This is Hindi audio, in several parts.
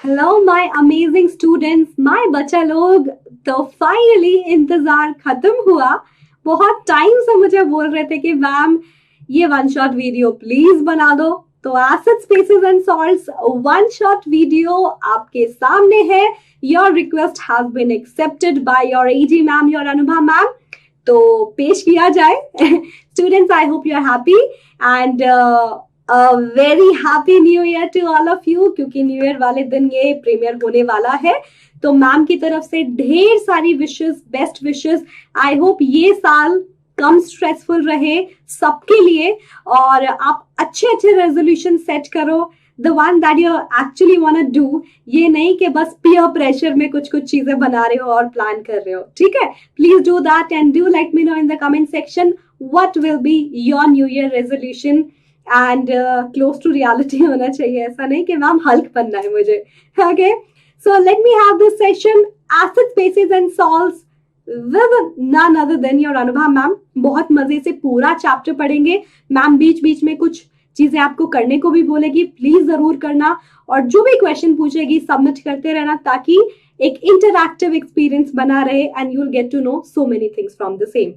Hello my amazing students, my बच्चा लोग। तो फाइनली इंतजार खत्म हुआ। बहुत टाइम से मुझे बोल रहे थे कि मैम ये वन शॉट वीडियो प्लीज बना दो। तो acids bases and salts one shot video आपके सामने है। Your request has been accepted by your एजी मैम, योर अनुभा मैम। तो पेश किया जाए। Students, I hope you are happy and very happy new year to all of you, क्योंकि न्यू ईयर वाले दिन ये प्रीमियर होने वाला है। तो मैम की तरफ से ढेर सारी wishes, best wishes. I hope ये साल कम स्ट्रेसफुल रहे सबके लिए और आप अच्छे अच्छे रेजोल्यूशन सेट करो, the one that you actually want to do. ये नहीं कि बस पीयर प्रेशर में कुछ कुछ चीजें बना रहे हो और प्लान कर रहे हो, ठीक है। Please do that and do let me know in the comment section what will be your new year resolution. And close to reality होना चाहिए, ऐसा नहीं कि मैम हल्क बनना है मुझे। Okay, so let me have this session acid bases and salts with none other than your Anubha ma'am. बहुत मजे से पूरा चैप्टर पढ़ेंगे। मैम बीच बीच में कुछ चीजें आपको करने को भी बोलेगी, प्लीज जरूर करना। और जो भी क्वेश्चन पूछेगी सबमिट करते रहना ताकि एक इंटरैक्टिव एक्सपीरियंस बना रहे and you will get to know so many things from the same.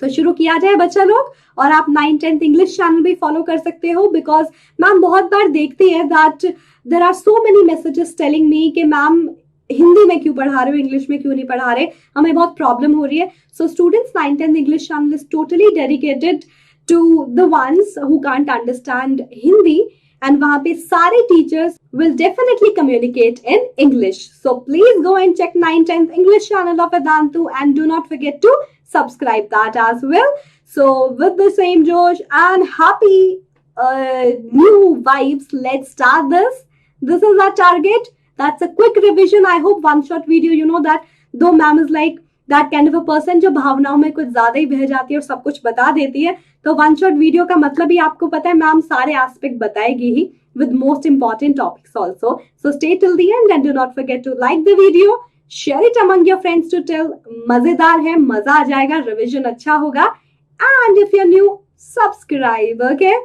तो शुरू किया जाए बच्चा लोग। और आप 9th-10th इंग्लिश चैनल भी फॉलो कर सकते हो, बिकॉज मैम बहुत बार देखती है that there are so many messages telling me कि मैम हिंदी में क्यों पढ़ा रहे हो, इंग्लिश में क्यों नहीं पढ़ा रहे, हमें बहुत प्रॉब्लम हो रही है। So students, 9th-10th English channel is totally dedicated to the ones who can't understand Hindi, and वहां पे सारे teachers will definitely communicate in English. So please go and check 9th-10th English channel of Vedantu and do not forget to subscribe that as well. So with the same Josh and happy new vibes, let's start this. This is our target. That's a quick revision. I hope one shot video, you know that though ma'am is like that kind of a person जो भावनाओं में कुछ ज्यादा ही बह जाती है और सब कुछ बता देती है, तो वन शॉट वीडियो का मतलब ही आपको पता है, मैम सारे एस्पेक्ट बताएगी ही with most important topics also. So stay till the end and do not forget to like the video, share it among your friends to tell मजेदार है, मजा आ जाएगा, रिविजन अच्छा होगा, and if you're new, subscribe. Okay,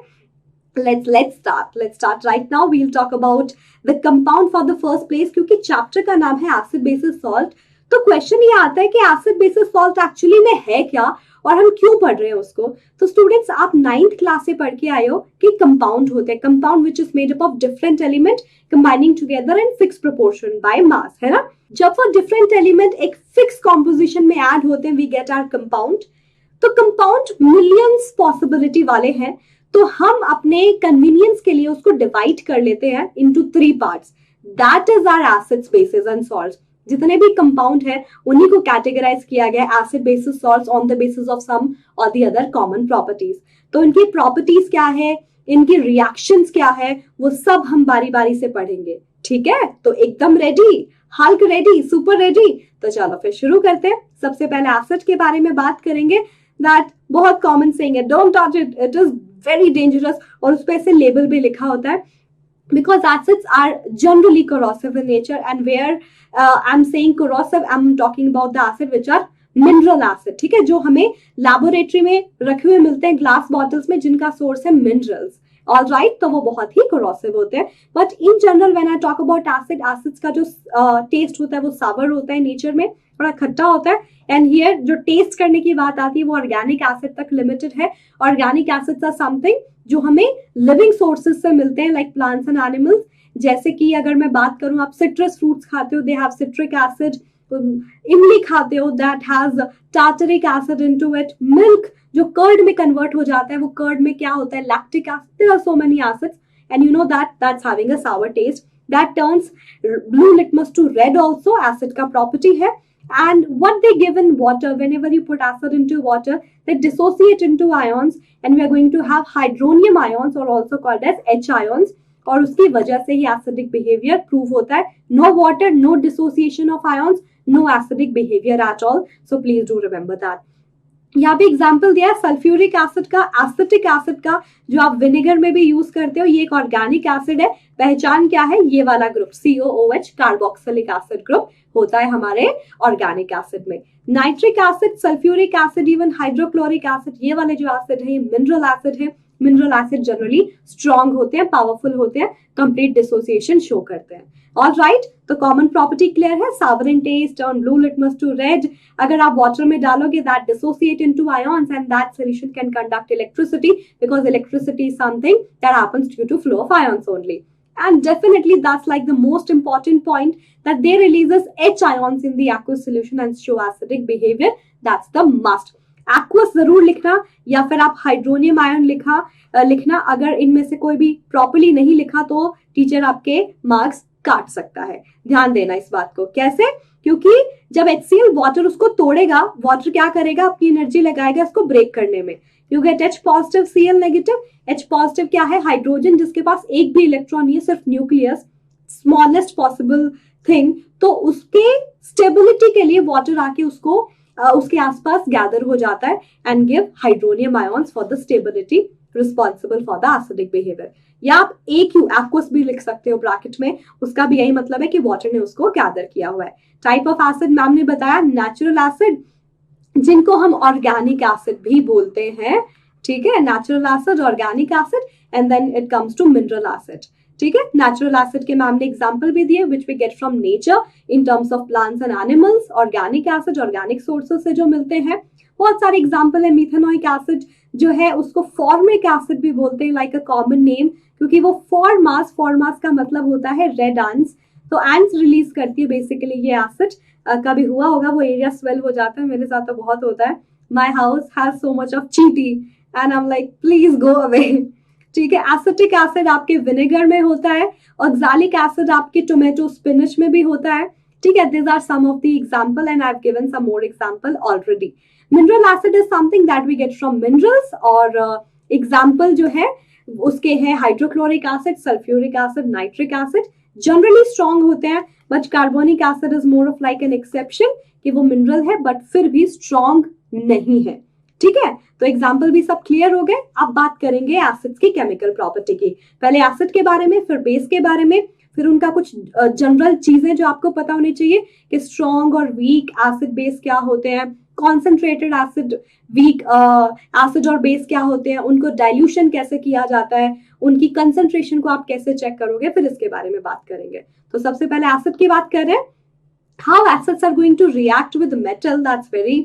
let's start right now. We'll talk about the compound for the first place, क्योंकि चैप्टर का नाम है एसिड बेसिस सॉल्ट। तो क्वेश्चन ये आता है कि एसिड बेसिस सॉल्ट एक्चुअली में है क्या और हम क्यों पढ़ रहे हैं उसको। तो स्टूडेंट्स, आप 9th क्लास से पढ़ के आए हो कि कंपाउंड होते हैं, compound which is made up of different element combining together in fix proportion by mass, है ना। जब वो डिफरेंट एलिमेंट एक फिक्स कॉम्पोजिशन में ऐड होते हैं, वी गेट आवर कंपाउंड। तो कंपाउंड मिलियंस पॉसिबिलिटी वाले हैं, तो हम अपने कन्वीनियंस के लिए उसको डिवाइड कर लेते हैं into 3 parts. That is our acids, bases and salts. जितने भी कंपाउंड है उन्हीं को कैटेगराइज किया गया acid bases salts on the basis of some और द अदर कॉमन प्रॉपर्टीज। तो इनकी प्रॉपर्टीज क्या है, इनकी रिएक्शंस क्या है, वो सब हम बारी बारी से पढ़ेंगे, ठीक है। तो एकदम ready, Hulk ready, super ready. तो चलो फिर शुरू करते हैं। सबसे पहले एसिड के बारे में बात करेंगे। दैट बहुत कॉमन सेइंग है, don't touch it, it is very dangerous. और उस पर ऐसे लेबल भी लिखा होता है, because acids are generally corrosive in nature, and where I'm saying corrosive, I'm talking about the acid which are mineral acid, ठीक है, जो हमें लैबोरेटरी में रखे हुए मिलते हैं ग्लास बॉटल्स में, जिनका सोर्स है मिनरल्स। ऑल राइट, तो वो बहुत ही corrosive होते हैं। But in general when I talk about acid, acids का जो टेस्ट होता है वो सावर होता है नेचर में, थोड़ा खट्टा होता है। एंड हियर जो टेस्ट करने की बात आती है वो ऑर्गेनिक एसिड तक लिमिटेड है। ऑर्गेनिक एसिड्स आर समथिंग जो हमें लिविंग सोर्सेज से मिलते हैं, लाइक प्लांट्स एंड एनिमल्स। जैसे कि अगर मैं बात करूं, आप सिट्रस फ्रूट्स खाते हो, दे हैव सिट्रिक एसिड। इमली खाते हो, that has tartaric acid into it. Milk जो कर्ड में कन्वर्ट हो जाता है, वो कर्ड में क्या होता है, lactic acid. There are so many acids and you know that that's having a sour taste. That turns blue litmus to red also, acid का प्रॉपर्टी है। And what they give in water, whenever you put acid into water, they dissociate into ions, and we are going to have hydronium ions, or also called as H ions, और उसकी वजह से ही acidic behavior prove होता है। No water, no dissociation of ions, no acidic behavior at all. So please do remember that. यहाँ पे एग्जाम्पल दिया है सल्फ्यूरिक एसिड का, एसिटिक एसिड का, जो आप विनेगर में भी यूज करते हो। ये एक ऑर्गेनिक एसिड है। पहचान क्या है, ये वाला group COOH, carboxylic acid group होता है हमारे ऑर्गेनिक एसिड में। Nitric acid, sulphuric acid, even hydrochloric acid, ये वाले जो एसिड है ये मिनरल एसिड है। मिनरल एसिड जनरली स्ट्रॉन्ग होते हैं, पावरफुल होते हैं, कंप्लीट डिसोसिएशन शो करते हैं। ऑल राइट, तो कॉमन प्रॉपर्टी क्लियर है, sour in taste, turn blue litmus to red. अगर आप वाटर में डालोगे that dissociate into ions and that solution can conduct electricity because electricity is something that happens due to flow of ions only. And definitely that's like the most important point, that they releases H ions in the aqueous solution and show acidic behavior. That's the must. Aqueous जरूर लिखना, या फिर आप हाइड्रोनियम आयन लिखना। अगर इनमें से कोई भी प्रॉपर्ली नहीं लिखा तो टीचर आपके मार्क्स काट सकता है। ध्यान देना इस बात को। कैसे? क्योंकि जब HCl वाटर उसको तोड़ेगा, वाटर क्या करेगा, अपनी एनर्जी लगाएगा इसको ब्रेक करने में। You get H positive Cl negative. H positive क्या है? हाइड्रोजन जिसके पास एक भी इलेक्ट्रॉन नहीं है, सिर्फ न्यूक्लियस, स्मॉलेस्ट पॉसिबल थिंग। तो उसके स्टेबिलिटी के लिए वाटर आके उसको उसके आसपास गैदर हो जाता है and give hydronium ions for the stability responsible for the acidic behaviour. या आप AQ एक्वस भी लिख सकते हो ब्रैकेट में, उसका भी यही मतलब है कि वाटर ने उसको गैदर किया हुआ है। टाइप ऑफ एसिड मैम ने बताया नेचुरल एसिड, जिनको हम ऑर्गेनिक एसिड भी बोलते हैं। ठीक है, natural acid, organic acid, and then it comes to mineral acid. ठीक है, नेचुरल एसिड के मैम ने एग्जांपल भी दिए which we get from nature in terms of plants and animals. Organic acid organic sources से जो मिलते हैं, बहुत सारे एग्जांपल है। मिथेनोइक एसिड जो है उसको फॉर्मिक एसिड भी बोलते हैं, लाइक अ कॉमन नेम, क्योंकि वो फॉर्मास का मतलब होता है रेड एंट्स। तो एंट्स रिलीज करती है बेसिकली ये एसिड। कभी हुआ होगा वो एरिया स्वेल हो जाता है, मेरे साथ तो बहुत होता है। My house has so much of चीटी and I am like please go away. ठीक है, एसिटिक एसिड आपके विनेगर में होता है, ऑक्सैलिक एसिड आपके टोमेटो स्पिनच में भी होता है। ठीक है, these are some of the example and I've given some more example already. Mineral acid is something that we get from minerals, और example जो है उसके है hydrochloric acid, sulphuric acid, nitric acid. Generally strong होते हैं, but carbonic acid is more of like an exception कि वो मिनरल है बट फिर भी स्ट्रॉन्ग नहीं है। ठीक है, तो एग्जाम्पल भी सब क्लियर हो गए। अब बात करेंगे एसिड्स की केमिकल प्रॉपर्टी की। पहले एसिड के बारे में, फिर बेस के बारे में, फिर उनका कुछ जनरल चीजें जो आपको पता होनी चाहिए कि स्ट्रॉन्ग और वीक एसिड बेस क्या होते हैं, कॉन्सेंट्रेटेड एसिड वीक एसिड और बेस क्या होते हैं, उनको डाइल्यूशन कैसे किया जाता है, उनकी कंसेंट्रेशन को आप कैसे चेक करोगे, फिर इसके बारे में बात करेंगे। तो सबसे पहले एसिड की बात करें, how acids are going to react with metal, that's very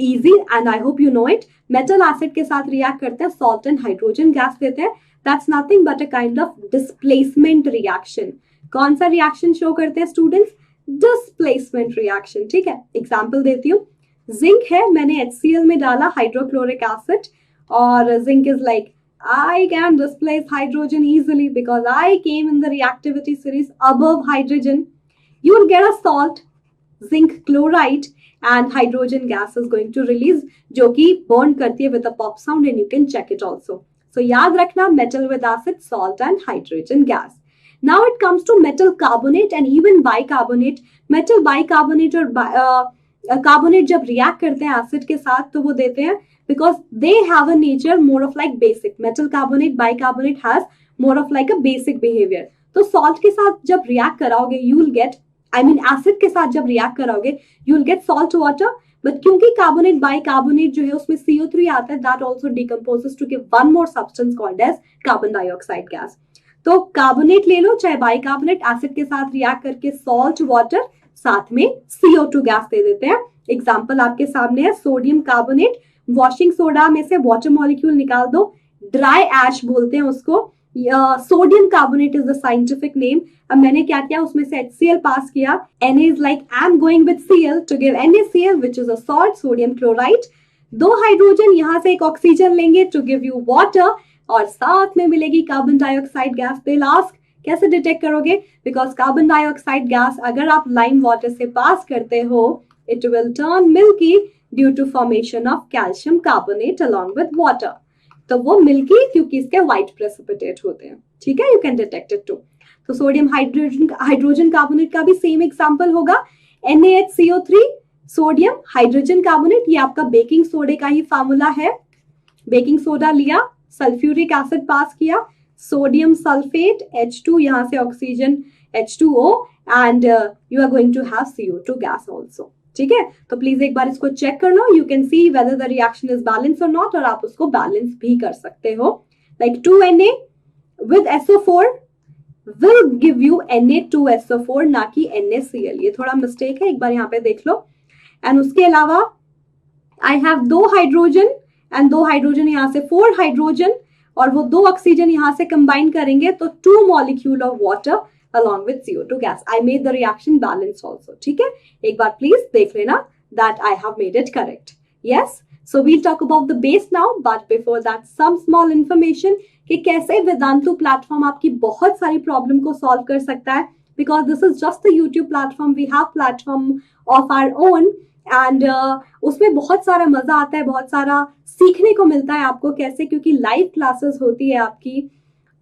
easy and I hope you know it. Metal acid के साथ रिएक्ट करते हैं, सॉल्ट एंड हाइड्रोजन गैस देते हैं। That's nothing but a kind of displacement reaction. कौन सा रिएक्शन शो करते हैं स्टूडेंट्स? Displacement reaction. ठीक है, एग्जाम्पल देती हूँ। जिंक है, मैंने HCl में डाला हाइड्रोक्लोरिक एसिड, और zinc is like I can displace hydrogen easily because I came in the reactivity series above hydrogen. You will get a salt, zinc chloride, and hydrogen gas is going to release, जो कि burn करती है with a pop sound, and you can check it also. So याद रखना, metal with acid, salt and hydrogen gas. Now it comes to metal carbonate and even bicarbonate. Metal bicarbonate और कार्बोनेट जब रिएक्ट करते हैं एसिड के साथ तो वो देते हैं because they have a nature more of like basic. Metal carbonate, bicarbonate has more of like a basic behavior. तो salt के साथ जब रिएक्ट कराओगे you will get, I mean acid के साथ जब रिएक्ट कराओगे you will get salt water. But क्योंकि कार्बोनेट बाइकार्बोनेट जो है उसमें CO3 आता है, that also decomposes to give one more substance called as carbon dioxide gas. तो कार्बोनेट ले लो चाहे बाइकार्बोनेट, एसिड के साथ रिएक्ट करके सॉल्ट वाटर, साथ में CO2 गैस दे देते हैं। एग्जाम्पल आपके सामने है, सोडियम कार्बोनेट, वॉशिंग सोडा में से वाटर मॉलिक्यूल निकाल दो, ड्राई ऐश बोलते हैं उसको। Sodium carbonate is the scientific name. अब मैंने क्या किया, उसमें से HCl पास किया, Na is like I am going with Cl to give NaCl which is a salt, sodium chloride. 2 hydrogen, यहाँ से एक ऑक्सीजन लेंगे टू गिव यू वाटर, और साथ में मिलेगी कार्बन डाइऑक्साइड गैस। दे लास्ट कैसे डिटेक्ट करोगे? बिकॉज कार्बन डाइऑक्साइड गैस अगर आप लाइम वाटर से पास करते हो, it will turn milky due to formation of calcium carbonate along with water. तो वो मिल्की क्योंकि इसके व्हाइट प्रेसिपिटेट होते हैं। ठीक है, you can detect it too. तो सोडियम हाइड्रोजन कार्बोनेट का भी सेम एग्जांपल होगा, NaHCO3, सोडियम हाइड्रोजन कार्बोनेट। ये आपका बेकिंग सोडे का ही फार्मूला है। बेकिंग सोडा लिया, सल्फ्यूरिक एसिड पास किया, सोडियम सल्फेट H2, यहाँ से oxygen H2O, and you are going to have CO2 gas also. ठीक है, तो प्लीज एक बार इसको चेक कर लो, you can see whether the reaction is balance और नॉट, और आप उसको बैलेंस भी कर सकते हो। like 2Na with SO4 will give you Na2SO4 ना कि NaCl। ये थोड़ा मिस्टेक है, एक बार यहाँ पे देख लो। एंड उसके अलावा I have 2 hydrogen and 2 hydrogen यहाँ से 4 हाइड्रोजन, और वो 2 ऑक्सीजन यहाँ से कंबाइन करेंगे तो 2 molecule of water along with CO2 gas. I made the reaction balance also. ठीक है, एक बार प्लीज देख लेना that I have made it correct. Yes, so we'll talk about the base now, but before that some small information कि कैसे वेदांतु प्लेटफॉर्म आपकी बहुत सारी प्रॉब्लम को सॉल्व कर सकता है, because this is just the YouTube platform. We have platform of our own and उसमें बहुत सारा मजा आता है, बहुत सारा सीखने को मिलता है आपको कैसे, क्योंकि लाइव क्लासेस होती है आपकी,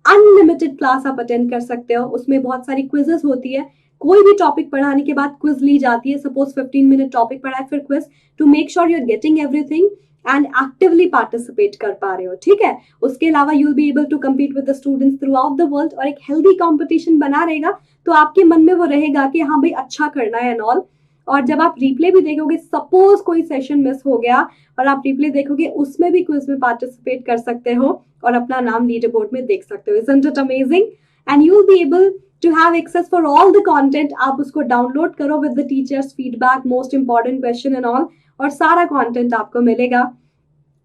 अनलिमिटेड क्लास आप अटेंड कर सकते हो, उसमें बहुत सारी क्विजेस होती है, कोई भी टॉपिक पढ़ाने के बाद क्विज ली जाती है, सपोज 15 मिनट टॉपिक पढ़ा है फिर quiz, to make sure you are getting everything and actively participate कर पा रहे हो। ठीक है, उसके अलावा you will be able to compete with the students throughout the world, और एक हेल्दी कॉम्पिटिशन बना रहेगा तो आपके मन में वो रहेगा कि हाँ भाई अच्छा करना है एंड ऑल। और जब आप रिप्ले भी देखोगे, सपोज कोई सेशन मिस हो गया और आप रिप्ले देखोगे, उसमें भी क्विज में पार्टिसिपेट कर सकते हो और अपना नाम लीडर बोर्ड में देख सकते हो। Isn't it amazing? And you will be able to have access for all the content. आप उसको डाउनलोड करो with the teachers feedback, most important question and all, और सारा कंटेंट आपको मिलेगा।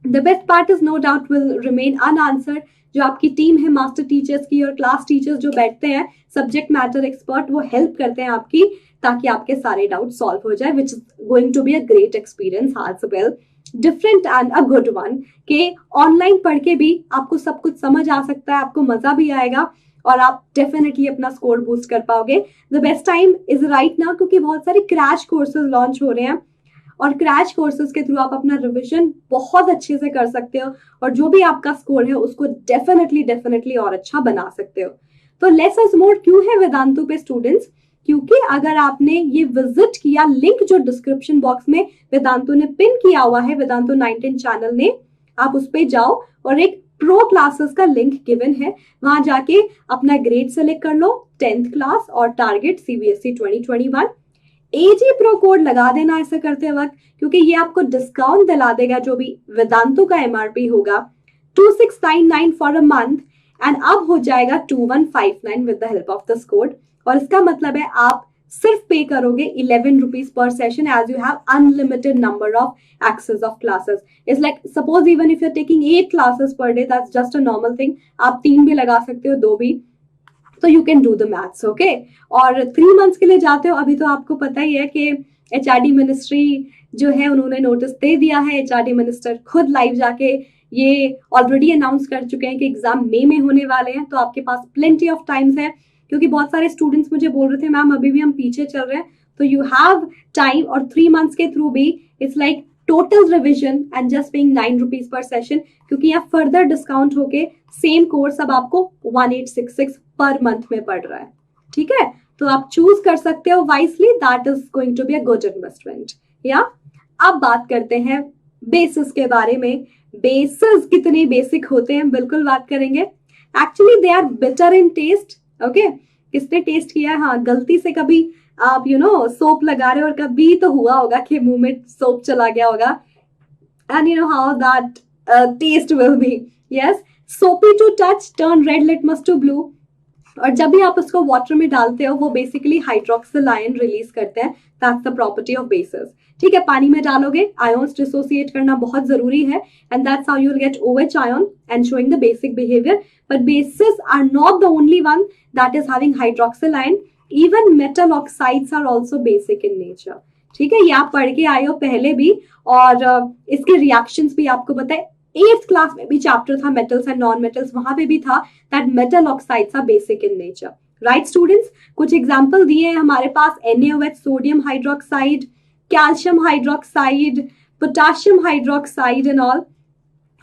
The best part is no doubt will remain unanswered. जो आपकी टीम है मास्टर टीचर्स की और क्लास टीचर्स जो बैठते हैं सब्जेक्ट मैटर एक्सपर्ट, वो हेल्प करते हैं आपकी ताकि आपके सारे डाउट सॉल्व हो जाए, which is going to be a great experience as well, different and a good one, के ऑनलाइन पढ़ के भी आपको सब कुछ समझ आ सकता है, आपको मजा भी आएगा और आप डेफिनेटली अपना स्कोर बूस्ट कर पाओगे। The best time is right now, क्योंकि बहुत सारे क्रैश कोर्सेज लॉन्च हो रहे हैं और क्रैश कोर्सेज के थ्रू आप अपना रिविजन बहुत अच्छे से कर सकते हो और जो भी आपका स्कोर है उसको डेफिनेटली और अच्छा बना सकते हो। तो लेस इज मोर क्यों है वेदांतु पे स्टूडेंट्स, क्योंकि अगर आपने ये विजिट किया, लिंक जो डिस्क्रिप्शन बॉक्स में वेदांतु ने पिन किया हुआ है, वेदांतु 19 चैनल ने, आप उस पे जाओ और एक प्रो क्लासेस का लिंक गिवन है, वहां जाके अपना ग्रेड सेलेक्ट कर लो 10th क्लास और target CBSE 2021। AG pro code लगा देना ऐसा करते वक्त, क्योंकि ये आपको डिस्काउंट दिला देगा जो भी वेदांतु का MRP होगा 2699 फॉर अ मंथ, एंड अब हो जाएगा 2159 with the help of this code. और इसका मतलब है आप सिर्फ पे करोगे 11 रुपीज पर session as you have unlimited number of access of classes. It's like suppose even if you are taking 8 classes per day, that's just a normal thing, आप 3 भी लगा सकते हो, 2 भी, तो you can do the maths, okay. और 3 मंथ्स के लिए जाते हो, अभी तो आपको पता ही है कि HRD मिनिस्ट्री जो है उन्होंने नोटिस दे दिया है, HRD मिनिस्टर खुद लाइव जाके ये ऑलरेडी अनाउंस कर चुके हैं कि एग्जाम मई में होने वाले हैं, तो आपके पास प्लेंटी ऑफ टाइम्स है, क्योंकि बहुत सारे स्टूडेंट्स मुझे बोल रहे थे मैम अभी भी हम पीछे चल रहे हैं, तो यू हैव टाइम। और 3 मंथ्स के थ्रू भी it's like total revision and just paying 9 rupees पर सेशन, क्योंकि यहाँ फर्दर डिस्काउंट होके सेम कोर्स अब आपको 1866 पर मंथ में पड़ रहा है। ठीक है, तो आप चूज कर सकते हो wisely, that is going to be a good investment. या अब बात करते हैं बेसिस के बारे में। बेसिस कितने बेसिक होते हैं, बिल्कुल बात करेंगे। Actually they are better in test, okay. किसने टेस्ट किया है? हाँ, गलती से कभी आप सोप लगा रहे हो और कभी तो हुआ होगा कि मुंह में सोप चला गया होगा, and you know how that test will be. Yes, soapy to touch, turn red litmus to blue. और जब भी आप उसको वाटर में डालते हो वो बेसिकली हाइड्रोक्सिल आयन रिलीज करते हैं, that's the property of basis. ठीक है, पानी में डालोगे, आयन्स डिसोसिएट करना बहुत जरूरी है, and that's how you will get OH ion and showing the basic behaviour. But bases are not the only one that is having hydroxyl ion, even metal oxides are also basic in nature. ठीक है, ये आप पढ़ के आए हो पहले भी, और इसके रिएक्शंस भी आपको बताए। 8th क्लास में भी चैप्टर था मेटल्स एंड नॉन मेटल्स, वहां पे भी था that metal oxides are basic in nature. Right students, कुछ एग्जांपल दिए हैं हमारे पास, NaOH, sodium hydroxide, calcium hydroxide, potassium hydroxide and all.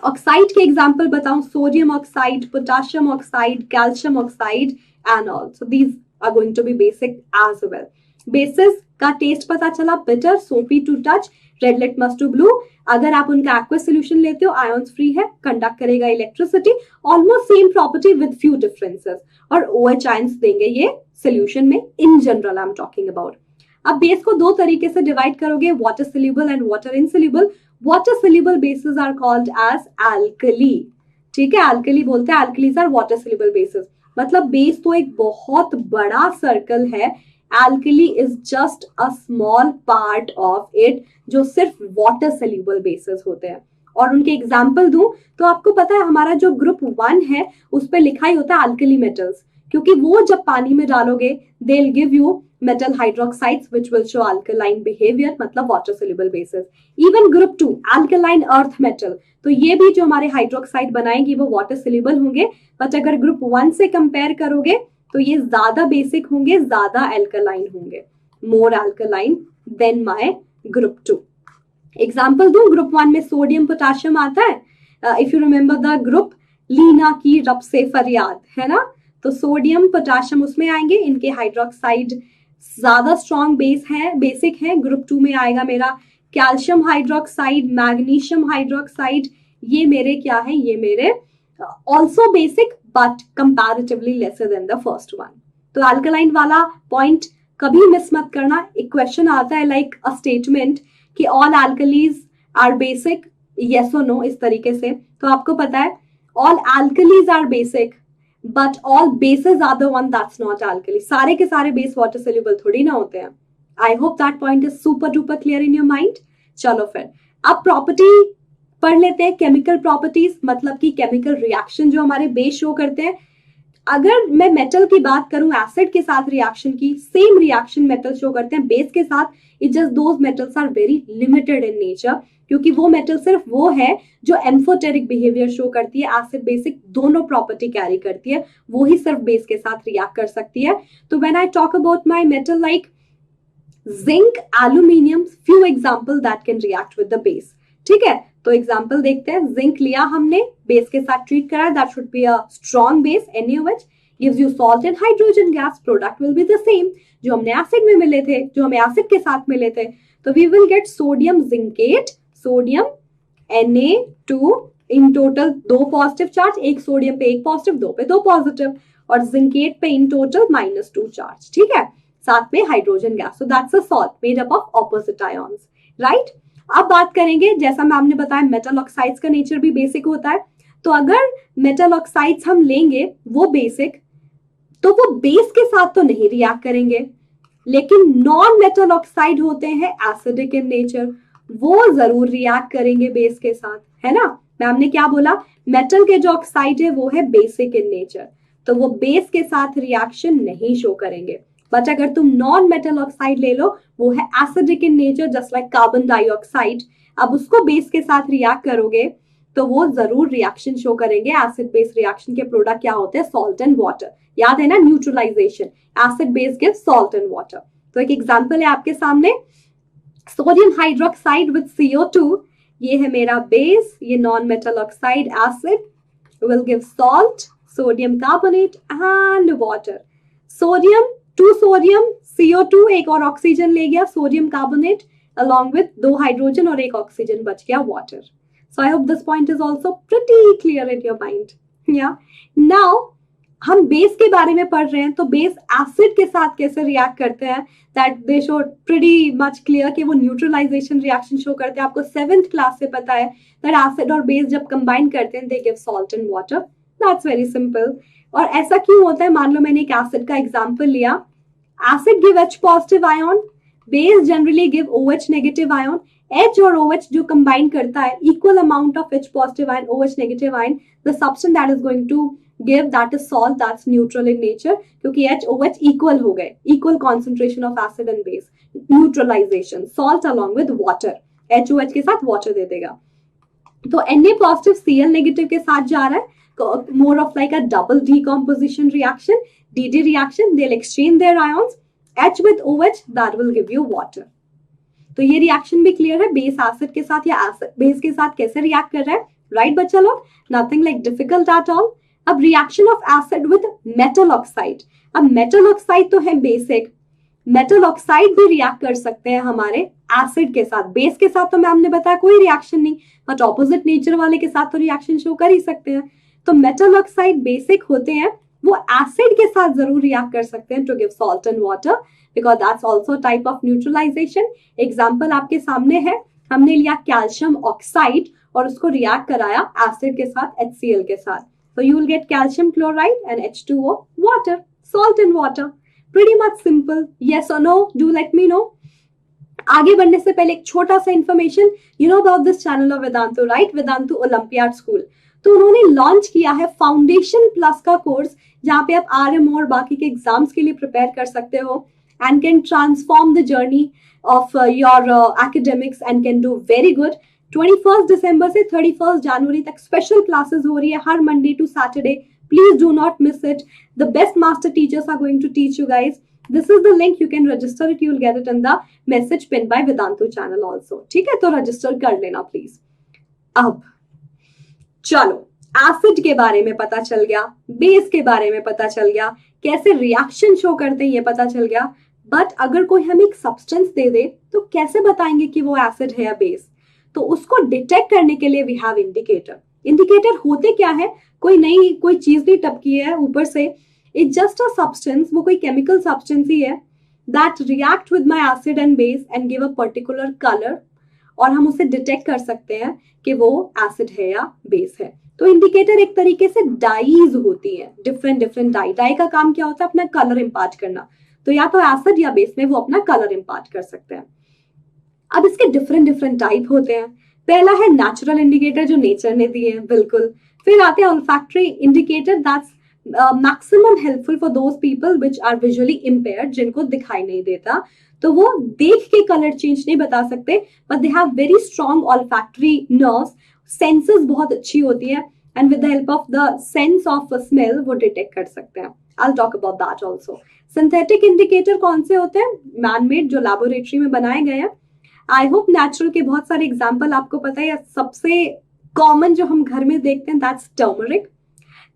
Oxide के एग्जांपल बताऊं, sodium oxide, potassium oxide, calcium oxide and all. So these are going to be basic as well. Bases का टेस्ट पता चला, bitter, soapy to touch, red litmus to blue. अगर आप उनका एक्वस सोल्यूशन लेते हो, आयंस फ्री है, कंडक्ट करेगा electricity, almost same property with few differences, और OH आयंस देंगे ये सोल्यूशन में। In general I am talking about. अब बेस को 2 तरीके से डिवाइड करोगे, water soluble and water insoluble. Water soluble bases are called as alkali. ठीक है, अल्कली बोलते हैं, alkalis are water soluble bases. मतलब बेस तो एक बहुत बड़ा सर्कल है, alkali is just a small part of it, जो सिर्फ वाटर सोल्यूबल बेसिस होते हैं। और उनके एग्जाम्पल दूं तो आपको पता है हमारा जो ग्रुप 1 है उस पर लिखा ही होता है अल्कली मेटल्स, क्योंकि वो जब पानी में डालोगे they will give you metal hydroxides which will show alkaline behaviour, मतलब water soluble bases. Even group 2 alkaline earth metal, तो ये भी जो हमारे हाइड्रोक्साइड बनाएंगे वो वाटर सोल्यूबल होंगे, बट अगर ग्रुप 1 से कंपेयर करोगे तो ये ज्यादा बेसिक होंगे, ज्यादा अल्कलाइन होंगे, more alkaline than my group 2। Example दूं, ग्रुप 1 में सोडियम पोटेशियम आता है। If you remember the group लीना की रब से फरियाद, है ना, तो सोडियम पोटेशियम उसमें आएंगे, इनके हाइड्रोक्साइड ज्यादा स्ट्रॉन्ग बेस है, बेसिक है। ग्रुप 2 में आएगा मेरा कैल्शियम हाइड्रोक्साइड, मैग्नीशियम हाइड्रोक्साइड, ये मेरे क्या है, ये मेरे also basic but comparatively lesser than the first one. तो अल्कलाइन वाला पॉइंट कभी मिस मत करना। एक क्वेश्चन आता है लाइक अ स्टेटमेंट कि all alkalis are basic, yes और नो, इस तरीके से। तो आपको पता है all alkalis are basic but all bases are the one that's not alkali. सारे के सारे बेस वाटर सोल्यूबल थोड़ी ना होते हैं। I hope that point is super duper clear in your mind. चलो फिर अब प्रॉपर्टी पढ़ लेते हैं, केमिकल प्रॉपर्टीज, मतलब कि केमिकल रिएक्शन जो हमारे बेस शो करते हैं। अगर मैं मेटल की बात करूं, एसिड के साथ रिएक्शन की, सेम रिएक्शन मेटल शो करते हैं बेस के साथ। It just those metals are very limited in nature, क्योंकि वो मेटल सिर्फ वो है जो एम्फोटेरिक बिहेवियर शो करती है, एसिड बेसिक दोनों प्रॉपर्टी कैरी करती है, वो ही सिर्फ बेस के साथ रिएक्ट कर सकती है। तो when I talk about my metal like zinc, aluminium, few example that can react with the base. ठीक है, तो एग्जांपल देखते हैं। जिंक लिया हमने, बेस के साथ ट्रीट करा, that should be a strong base, NaOH gives you salt and hydrogen gas, product will be the same जो हमने एसिड में मिले थे, जो हमें एसिड के साथ मिले थे। तो we will get sodium zincate, sodium Na2, in total 2 positive charge, एक सोडियम पे 1 पॉजिटिव, 2 पे 2 पॉजिटिव, और जिंकेट पे इन टोटल -2 चार्ज। ठीक है, साथ में hydrogen gas. So that's a salt made up of opposite ions, right. अब बात करेंगे, जैसा मैम ने बताया मेटल ऑक्साइड्स का नेचर भी बेसिक होता है। तो अगर मेटल ऑक्साइड्स हम लेंगे वो बेसिक, तो वो बेस के साथ तो नहीं रिएक्ट करेंगे, लेकिन नॉन मेटल ऑक्साइड होते हैं एसिडिक इन नेचर, वो जरूर रिएक्ट करेंगे बेस के साथ, है ना। मैम ने क्या बोला, मेटल के जो ऑक्साइड है वो है बेसिक इन नेचर, तो वो बेस के साथ रिएक्शन नहीं शो करेंगे। बट अगर तुम नॉन मेटल ऑक्साइड ले लो, वो है acidic in nature, just like carbon dioxide. अब उसको बेस के साथ रिएक्ट करोगे तो वो जरूर रिएक्शन शो करेंगे। एसिड बेस रिएक्शन के प्रोडक्ट क्या होते हैं, सॉल्ट एंड वाटर, याद है ना, neutralization, acid base give salt and water. तो एक एग्जांपल है आपके सामने, सोडियम हाइड्रोक्साइड विद CO2, ये है मेरा बेस, ये non metal oxide acid will give salt, sodium carbonate and water. Sodium, 2 sodium, CO2, एक और ऑक्सीजन ले गया, sodium carbonate along with 2 hydrogen और 1 ऑक्सीजन, बच गया water. So I hope this point is also pretty clear in your mind. Yeah. Now हम बेस के बारे में पढ़ रहे हैं, तो बेस एसिड के साथ कैसे रिएक्ट करते हैं, that they show pretty much clear कि वो न्यूट्रलाइजेशन रिएक्शन शो करते हैं। आपको 7th क्लास से पता है दैट एसिड और बेस जब कंबाइन करते हैं they give salt and water, that's very simple. और ऐसा क्यों होता है, मान लो मैंने एक एसिड का एग्जाम्पल लिया, acid give H positive ion, base generally give OH negative ion. H और OH जो कंबाइन करता है equal amount of H positive ion, OH negative ion, the substance that is going to give that is salt, that's neutral in nature, क्योंकि H OH इक्वल हो गए, equal concentration of acid and base, neutralization, salt along with water, H OH के साथ वाटर दे देगा। तो Na पॉजिटिव Cl नेगेटिव के साथ जा रहा है, more of like a double decomposition reaction, DD reaction, they will exchange there ions, H with OH that will give you water। तो ये रिएक्शन भी क्लियर है, बेस एसिड के साथ या एसिड बेस के साथ कैसे रिएक्ट कर रहा है, राइट बच्चा लोग, nothing like difficult at all. अब reaction of acid with metal oxide, अब मेटल ऑक्साइड तो है बेसिक, मेटल ऑक्साइड भी रिएक्ट कर सकते हैं हमारे एसिड के साथ। बेस के साथ तो मैम ने बताया कोई रिएक्शन नहीं, बट ऑपोजिट नेचर वाले के साथ तो रिएक्शन शो कर ही सकते हैं। तो मेटल ऑक्साइड बेसिक होते हैं, वो एसिड के साथ जरूर रिएक्ट कर सकते हैं to give salt and water, because that's also type of neutralization. Example आपके सामने है, हमने लिया कैल्शियम ऑक्साइड और उसको रिएक्ट कराया एसिड के साथ, HCl के साथ. So you will get calcium chloride and H2O water, salt and water. Pretty much simple. Yes or no? Do let me know. आगे बढ़ने से पहले एक छोटा सा information, you know about this channel of Vedantu, right? Vedantu olympiad school. तो उन्होंने लॉन्च किया है फाउंडेशन प्लस का कोर्स, जहां पे आप RMO और बाकी के एग्जाम्स के लिए प्रिपेयर कर सकते हो and can transform the journey of your academics and can do very good. 21 दिसंबर से 31 जनवरी तक स्पेशल क्लासेस हो रही है हर Monday to Saturday. Please do not miss it. The best master teachers are going to teach you guys. This is the link, you can register it, you will get it in the message pinned by Vedantu channel also. ठीक है, तो रजिस्टर कर लेना प्लीज. अब चलो, एसिड के बारे में पता चल गया, बेस के बारे में पता चल गया, कैसे रिएक्शन शो करते हैं ये पता चल गया. बट अगर कोई हमें एक सब्सटेंस दे दे तो कैसे बताएंगे कि वो एसिड है या बेस? तो उसको डिटेक्ट करने के लिए वी हैव इंडिकेटर. इंडिकेटर होते क्या है? कोई चीज नहीं टपकी है ऊपर से. It's just a substance, वो कोई chemical substance ही है that react with my acid and base and give a particular color, और हम उसे डिटेक्ट कर सकते हैं कि वो एसिड है या बेस है. तो इंडिकेटर एक तरीके से डाइज होती है, डिफरेंट डाई का काम क्या होता है? अपना कलर इम्पार्ट करना. तो या तो एसिड या बेस में वो अपना कलर इम्पार्ट कर सकते हैं. अब इसके डिफरेंट टाइप होते हैं. पहला है नेचुरल इंडिकेटर, जो नेचर ने दिए हैं, बिल्कुल. फिर आते हैं olfactory indicator, that's maximum helpful for those people which are visually impaired, जिनको दिखाई नहीं देता. तो वो देख के कलर चेंज नहीं बता सकते, but they have very strong olfactory nerves. Senses बहुत अच्छी होती है and with the help of the sense of smell वो डिटेक्ट कर सकते हैं. I will talk about that also. Synthetic indicator कौन से होते हैं? मैनमेड, जो लैबोरेटरी में बनाए गए हैं. आई होप नेचुरल के बहुत सारे एग्जाम्पल आपको पता है. सबसे कॉमन जो हम घर में देखते हैं दैट्स टर्मरिक.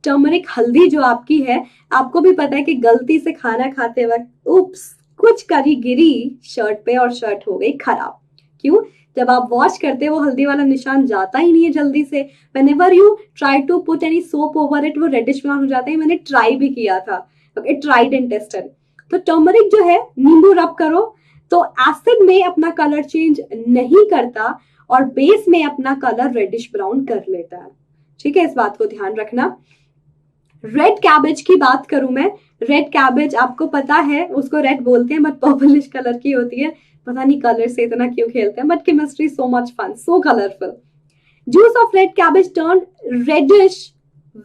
टर्मरिक हल्दी जो आपकी है, आपको भी पता है कि गलती से खाना खाते वक्त उप्स कुछ करी गिरी शर्ट पे और शर्ट हो गई खराब. क्यों? जब आप वॉश करते हैं वो हल्दी वाला निशान जाता ही नहीं है जल्दी से. whenever you try to put any soap over it, वो रेडिश ब्राउन हो जाता है. मैंने ट्राई भी किया था, ट्राइड एंड टेस्टेड. तो टर्मरिक जो है, नींबू रब करो तो एसिड में अपना कलर चेंज नहीं करता और बेस में अपना कलर रेडिश ब्राउन कर लेता है. ठीक है, इस बात को ध्यान रखना. रेड कैबेज की बात करूं मैं. रेड कैबेज आपको पता है, उसको रेड बोलते हैं बट पर्पलिश कलर की होती है. पता नहीं कलर से इतना क्यों खेलते हैं, but chemistry so much fun, so colourful. Juice of red cabbage turn reddish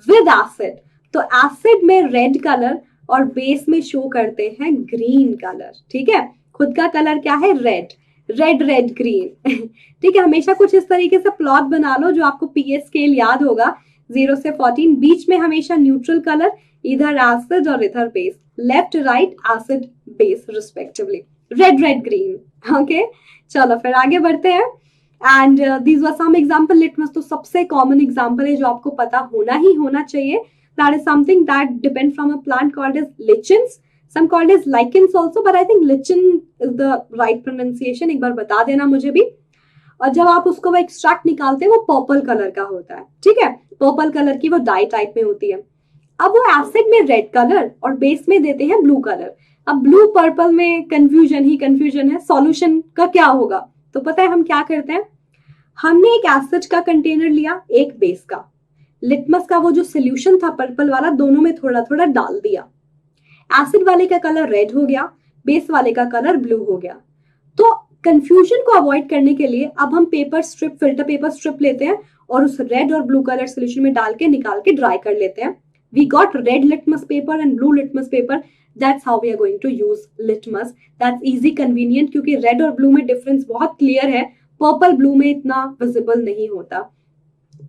with acid. तो एसिड में रेड कलर और बेस में शो करते हैं ग्रीन कलर. ठीक है, खुद का कलर क्या है? रेड. Red green. ठीक है, हमेशा कुछ इस तरीके से प्लॉट बना लो जो आपको पीएच स्केल याद होगा, 0 से 14. बीच में हमेशा न्यूट्रल कलर, इधर एसिड और इधर base. Left right acid base respectively. Red green. Okay, चलो फिर आगे बढ़ते हैं. And these were some example. Litmus तो सबसे कॉमन एग्जांपल है जो आपको पता होना चाहिए. That is something that depend from a plant called as lichens. Some called as lichens also, but I think lichen is the right pronunciation. एक बार बता देना मुझे भी. और जब आप उसको वो एक्सट्रैक्ट निकालते हैं वो पर्पल कलर का होता है. ठीक है, पर्पल कलर की वो डाई टाइप में होती है. अब वो एसिड में रेड कलर और बेस में देते हैं ब्लू कलर. अब ब्लू पर्पल में कंफ्यूजन है. सॉल्यूशन का क्या होगा? तो पता है हम क्या करते हैं? हमने एक एसिड का कंटेनर लिया, एक बेस का. लिटमस का वो जो सोल्यूशन था पर्पल वाला, दोनों में थोड़ा थोड़ा डाल दिया. एसिड वाले का कलर रेड हो गया, बेस वाले का कलर ब्लू हो गया. तो कंफ्यूजन को अवॉइड करने के लिए अब हम फिल्टर पेपर स्ट्रिप लेते हैं और उस रेड और ब्लू कलर सोल्यूशन में डाल के निकाल के ड्राई कर लेते हैं. We got red litmus paper and blue litmus paper. That's how we are going to use litmus. That's easy, convenient, क्योंकि रेड और ब्लू में डिफरेंस बहुत क्लियर है. पर्पल ब्लू में इतना विजिबल नहीं होता.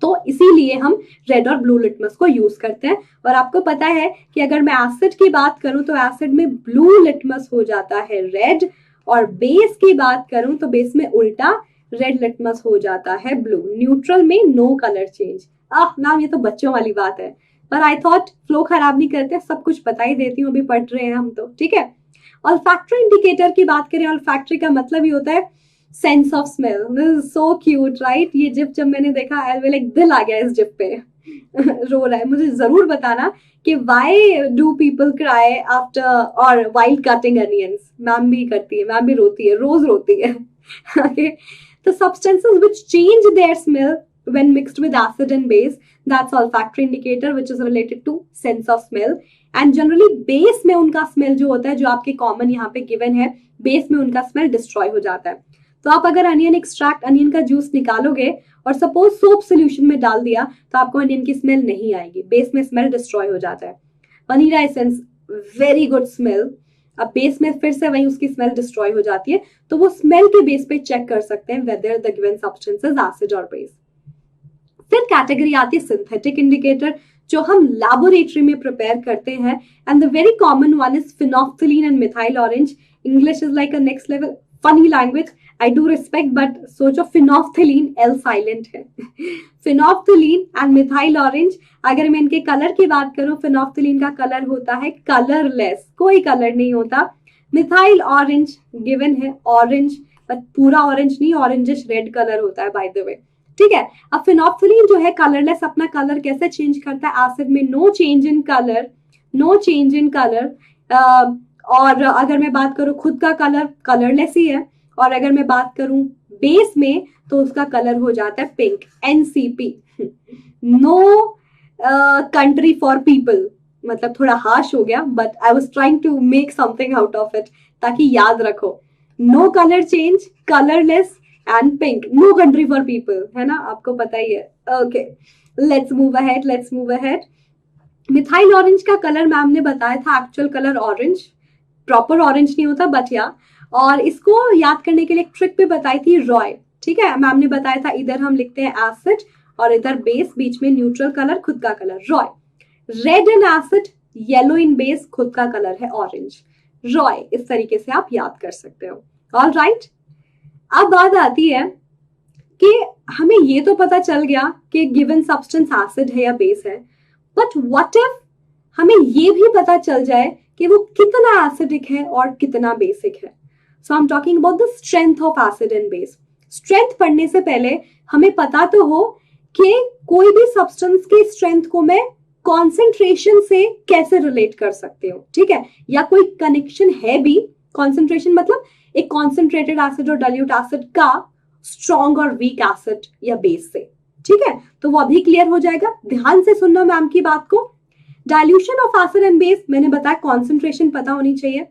तो इसीलिए हम रेड और ब्लू लिटमस को यूज करते हैं. और आपको पता है कि अगर मैं एसिड की बात करूं तो एसिड में ब्लू लिटमस हो जाता है रेड, और बेस की बात करूं तो बेस में उल्टा रेड लिटमस हो जाता है ब्लू. न्यूट्रल में नो कलर चेंज. मैम ये तो बच्चों वाली बात है, पर आई थॉट फ्लो खराब नहीं करते, सब कुछ बता ही देती हूँ, अभी पढ़ रहे हैं हम तो. ठीक है, ऑल्फैक्टरी इंडिकेटर की बात करें. ऑल्फैक्टरी का मतलब ही होता है sense of smell. This is so cute, right? ये जिप जब मैंने देखा, लाइक दिल आ गया इस जिप पे. रो रहा है. मुझे जरूर बताना कि why do people cry after और व्हाइल कटिंग अनियंस. मैम भी करती है, मैम भी रोती है, रोज रोती है. Okay? तो substances which change their smell when mixed with acid and base, that's olfactory indicator which is related to sense of smell. And generally base में उनका स्मेल जो होता है, जो आपके कॉमन यहाँ पे गिवन है, बेस में उनका स्मेल डिस्ट्रॉय हो जाता है. तो आप अगर अनियन एक्सट्रैक्ट, अनियन का जूस निकालोगे और सपोज सोप सोल्यूशन में डाल दिया तो आपको अनियन की स्मेल नहीं आएगी, बेस में स्मेल डिस्ट्रॉय हो जाता है. Vanilla essence very good smell, अब बेस में फिर से वही उसकी स्मेल डिस्ट्रॉय हो जाती है. तो वो स्मेल के बेस पे चेक कर सकते हैं whether the given substance is acid और बेस. फिर कैटेगरी आती है सिंथेटिक इंडिकेटर, जो हम लैबोरेटरी में प्रिपेयर करते हैं. And the very common one is phenolphthalein and methyl orange. English is like a next level funny language, I do respect, but सोचो फिनोफ्थिलीन एल साइलेंट है. फिनोफ्थिलीन एंड मिथाइल ऑरेंज, अगर मैं इनके कलर की बात करूं, फिनोफ्थिलीन का कलर होता है कलरलेस, कोई कलर नहीं होता. मिथाइल ऑरेंज गिवन है ऑरेंज, बट पूरा ऑरेंज नहीं, ऑरेंजिश रेड कलर होता है बाय द वे. ठीक है. अब फिनोफ्थिलीन जो है कलरलेस, अपना कलर कैसे चेंज करता है एसिड में? No change in colour, no change in colour. और अगर मैं बात करूं खुद का कलर, कलरलेस ही है. और अगर मैं बात करूं बेस में तो उसका कलर हो जाता है pink, NCP, no country for people. मतलब थोड़ा हार्श हो गया, but I was trying to make something out of it ताकि याद रखो. No colour change, colourless and pink, no country for people, है ना, आपको पता ही है. Okay, let's move ahead, let's move ahead. Methyl orange का कलर मैम ने बताया था actual colour orange, proper orange नहीं होता बट या. और इसको याद करने के लिए एक ट्रिक भी बताई थी, रॉय. ठीक है, मैम ने बताया था इधर हम लिखते हैं एसिड और इधर बेस, बीच में न्यूट्रल कलर, खुद का colour Roy. Red in acid, yellow in base, खुद का कलर है ऑरेंज, रॉय. इस तरीके से आप याद कर सकते हो. All right. अब बात आती है कि हमें ये तो पता चल गया कि गिवन सब्सटेंस एसिड है या बेस है, बट व्हाट इफ हमें ये भी पता चल जाए कि वो कितना एसिडिक है और कितना बेसिक है. So I am talking about the strength of acid and base. Strength पढ़ने से पहले हमें पता तो हो कि कोई भी सब्सटेंस की स्ट्रेंथ को मैं कॉन्सेंट्रेशन से कैसे रिलेट कर सकते हो. ठीक है, या कोई कनेक्शन है भी. कॉन्सेंट्रेशन मतलब एक कॉन्सेंट्रेटेड एसिड और डाइल्यूट एसिड का स्ट्रॉन्ग और वीक एसिड या बेस से. ठीक है, तो वो अभी क्लियर हो जाएगा. ध्यान से सुनना मैम की बात को. Dilution of acid and base, मैंने बताया कॉन्सेंट्रेशन पता होनी चाहिए.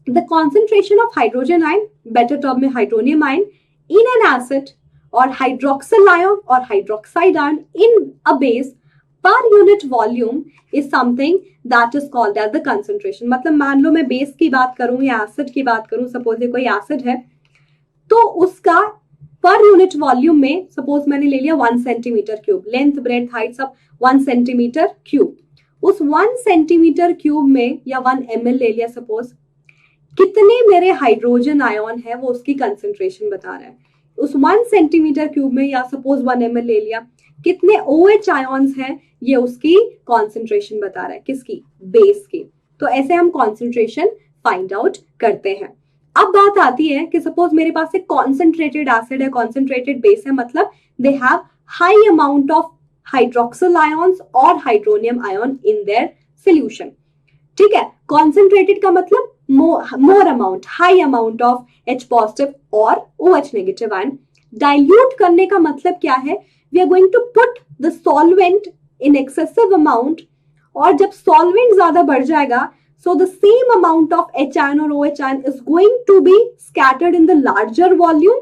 The concentration of hydrogen ion, better term में hydronium ion, in an acid और हाइड्रोक्सिल आयन और hydroxide ion in a base per unit volume is something that is called as the concentration. मतलब मान लो मैं बेस की बात करूं या एसिड की बात करूं, सपोज ये कोई एसिड है, तो उसका पर यूनिट वॉल्यूम में सपोज मैंने ले लिया 1 centimetre cube, length breadth height सब 1 सेंटीमीटर क्यूब. उस 1 सेंटीमीटर क्यूब में या 1 ml ले लिया सपोज, कितने मेरे हाइड्रोजन आयन है वो उसकी कंसेंट्रेशन बता रहा है. उस 1 सेंटीमीटर क्यूब में या सपोज 1 ml ले लिया, कितने OH आयन्स हैं ये उसकी कॉन्सेंट्रेशन बता रहा है. किसकी? बेस की. तो ऐसे हम कॉन्सेंट्रेशन फाइंड आउट करते हैं. अब बात आती है कि सपोज मेरे पास एक कॉन्सेंट्रेटेड एसिड है, कॉन्सेंट्रेटेड बेस है, मतलब they have high amount of hydroxyl ions और hydronium ion in their solution. ठीक है, कॉन्सेंट्रेटेड का मतलब more amount, high amount of H positive और OH नेगेटिव आयन. डाइल्यूट करने का मतलब क्या है? We are going to put the solvent in excessive amount, और जब सॉल्वेंट ज्यादा बढ़ जाएगा, so the same amount of H ion और OH ion is going to be scattered in the larger volume.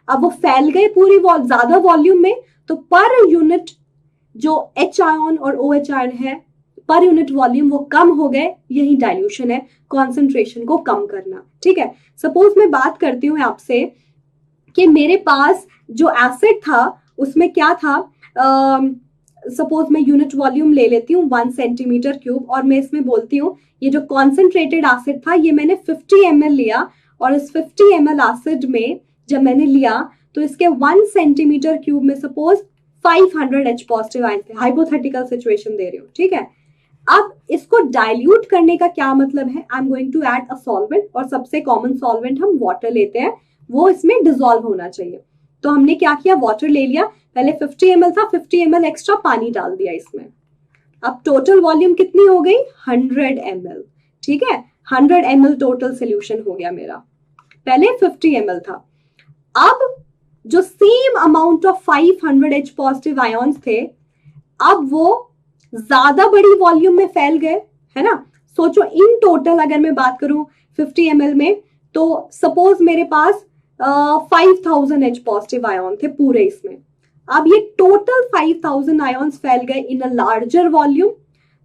अब वो फैल गए पूरी ज्यादा वॉल्यूम में, तो पर यूनिट जो H ion और OH ion है, पर यूनिट वॉल्यूम वो कम हो गए. यही डाइल्यूशन है, कॉन्सेंट्रेशन को कम करना. ठीक है, सपोज मैं बात करती हूँ आपसे कि मेरे पास जो एसिड था उसमें क्या था, सपोज मैं यूनिट वॉल्यूम ले लेती हूँ 1 सेंटीमीटर क्यूब, और मैं इसमें बोलती हूँ ये जो कॉन्सेंट्रेटेड एसिड था ये मैंने 50 ml लिया, और इस 50 ml एसिड में जब मैंने लिया तो इसके 1 सेंटीमीटर क्यूब में सपोज 500 H पॉजिटिव आयन थे. हाइपोथेटिकल सिचुएशन दे रही हूँ. ठीक है, अब इसको डाइल्यूट करने का क्या मतलब है? I am going to add a solvent, और सबसे कॉमन सॉल्वेंट हम वाटर लेते हैं, वो इसमें डिसॉल्व होना चाहिए. तो हमने क्या किया, वाटर ले लिया, पहले 50 ml था, 50 ml एक्स्ट्रा पानी डाल दिया इसमें. अब टोटल वॉल्यूम कितनी हो गई? 100 ml. ठीक है, 100 ml टोटल सोल्यूशन हो गया मेरा. पहले 50 ml था. अब जो same amount of 500 H positive ions थे, अब वो ज्यादा बड़ी वॉल्यूम में फैल गए, है ना। सोचो इन टोटल अगर मैं बात करूं 50 ml में, तो सपोज मेरे पास 5000 H पॉजिटिव आयॉन थे पूरे इसमें। अब ये टोटल 5000 आयॉन्स फैल गए इन अ लार्जर वॉल्यूम।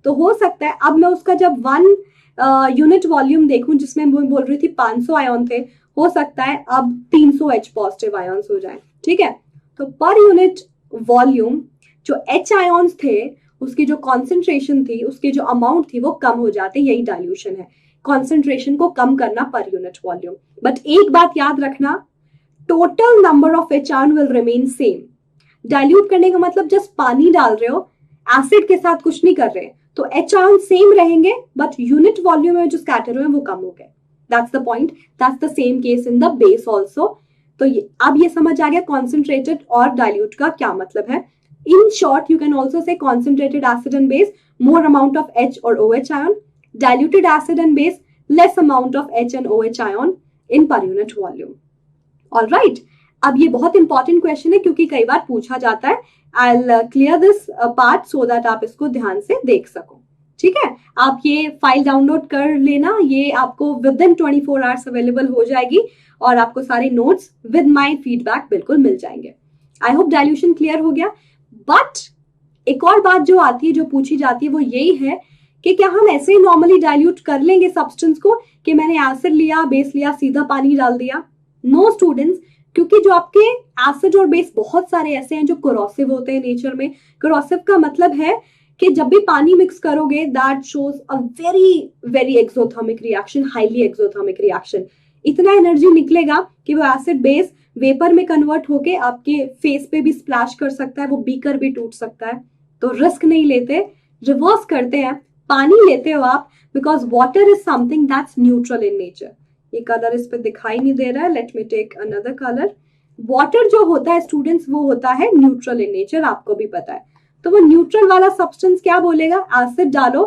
तो हो सकता है अब मैं उसका जब 1 यूनिट वॉल्यूम देखूं जिसमें मैं बोल रही थी 500 आयॉन थे, हो सकता है अब 300 H पॉजिटिव आयॉन्स हो जाए, ठीक है। तो पर यूनिट वॉल्यूम जो H आयॉन्स थे उसकी जो कॉन्सेंट्रेशन थी, उसकी जो अमाउंट थी वो कम हो जाती, यही डाइल्यूशन है, कॉन्सेंट्रेशन को कम करना पर यूनिट वॉल्यूम। बट एक बात याद रखना, total number of H ion will remain same. Dilute करने का मतलब जस्ट पानी डाल रहे हो, एसिड के साथ कुछ नहीं कर रहे, तो H आयन सेम रहेंगे बट यूनिट वॉल्यूम में जो स्कैटर हुए वो कम हो गए। That's the point, that's the same case in the base also. तो अब ये समझ आ गया कॉन्सेंट्रेटेड और डाइल्यूट का क्या मतलब है। In short, you can also say concentrated acid and base, more amount of H or OH ion. Diluted acid and base, less amount of H and OH ion in per unit volume. All right. अब ये बहुत इंपॉर्टेंट क्वेश्चन है क्योंकि कई बार पूछा जाता है। I'll clear this part so that आप इसको ध्यान से देख सको, ठीक है। आप ये फाइल डाउनलोड कर लेना, ये आपको विद इन 24 आवर्स अवेलेबल हो जाएगी और आपको सारे नोट्स विद माई फीडबैक बिल्कुल मिल जाएंगे। आई होप डाइल्यूशन क्लियर हो गया। बट एक और बात जो आती है, जो पूछी जाती है, वो यही है कि क्या हम ऐसे ही नॉर्मली डाइल्यूट कर लेंगे सब्सटेंस को कि मैंने एसिड लिया, बेस लिया, सीधा पानी डाल दिया? नो स्टूडेंट्स, क्योंकि जो आपके एसिड और बेस बहुत सारे ऐसे हैं जो कोरोसिव होते हैं नेचर में। कोरोसिव का मतलब है कि जब भी पानी मिक्स करोगे that shows a very very exothermic reaction, highly exothermic reaction. इतना एनर्जी निकलेगा कि वो एसिड बेस वेपर में कन्वर्ट होके आपके फेस पे भी स्प्लैश कर सकता है, वो बीकर भी टूट सकता है। तो रिस्क नहीं लेते, रिवर्स करते हैं, पानी लेते हो आप, because water is something that's neutral in nature. ये कलर इस पे दिखाई नहीं दे रहा है, let me take another colour. Water जो होता है स्टूडेंट्स, वो होता है न्यूट्रल इन नेचर, आपको भी पता है। तो वो न्यूट्रल वाला सब्सटेंस क्या बोलेगा? एसिड डालो,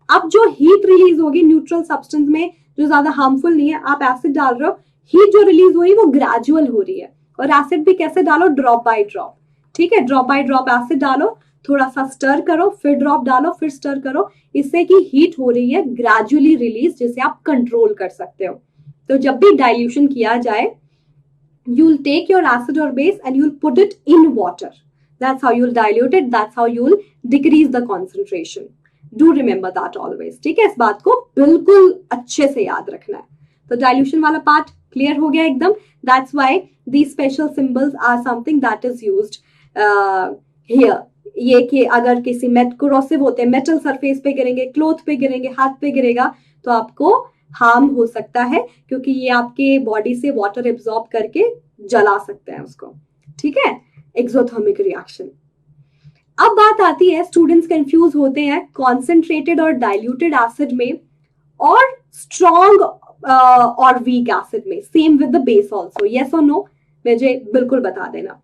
अब जो हीट रिलीज होगी न्यूट्रल सब्सटेंस में जो ज्यादा हार्मफुल नहीं है, आप एसिड डाल रहे हो, हीट जो रिलीज हो रही है वो ग्रेजुअल हो रही है। और एसिड भी कैसे डालो? ड्रॉप बाय ड्रॉप, ठीक है। ड्रॉप बाय ड्रॉप एसिड डालो, थोड़ा सा स्टर करो, फिर ड्रॉप डालो, फिर स्टर करो, इससे कि हीट हो रही है ग्रेजुअली रिलीज, जिसे आप कंट्रोल कर सकते हो। तो जब भी डाइल्यूशन किया जाए, you'll take your acid or base and you'll put it in water. That's how you'll dilute it, that's how you'll decrease the concentration. Do remember that always, ठीक है। इस बात को बिल्कुल अच्छे से याद रखना है। तो डाइल्यूशन वाला पार्ट क्लियर हो गया एकदम। That's why these special symbols are something that is used here. ये कि अगर किसी कोरोसिव होते हैं, मेटल सरफेस पे गिरेंगे, क्लोथ पे गिरेंगे, हाथ पे गिरेगा, तो आपको हार्म हो सकता है, क्योंकि ये आपके बॉडी से वाटर एब्जॉर्ब करके जला सकते हैं उसको, ठीक है। Exothermic reaction. अब बात आती है, स्टूडेंट्स कंफ्यूज होते हैं कॉन्सेंट्रेटेड और डाइल्यूटेड एसिड में और स्ट्रॉन्ग और वीक एसिड में, same with the base also, yes और नो, मुझे बिल्कुल बता देना।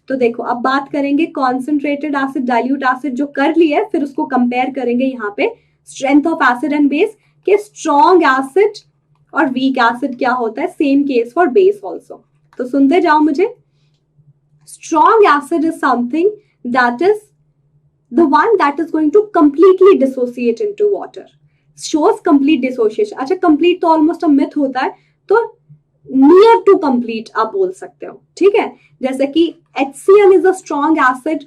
तो देखो, अब बात करेंगे कॉन्सेंट्रेटेड एसिड, डाइल्यूट एसिड जो कर ली है, फिर उसको कंपेयर करेंगे यहाँ पे strength of acid and base, कि स्ट्रॉन्ग एसिड और वीक एसिड क्या होता है। Same case for base also. तो सुनते जाओ मुझे। Strong acid is something that is the one that is going to completely dissociate into water, shows complete dissociation. अच्छा, कंप्लीट तो ऑलमोस्ट अ मिथ होता है, तो नियर टू कंप्लीट आप बोल सकते हो, ठीक है। जैसे कि HCl is a strong acid,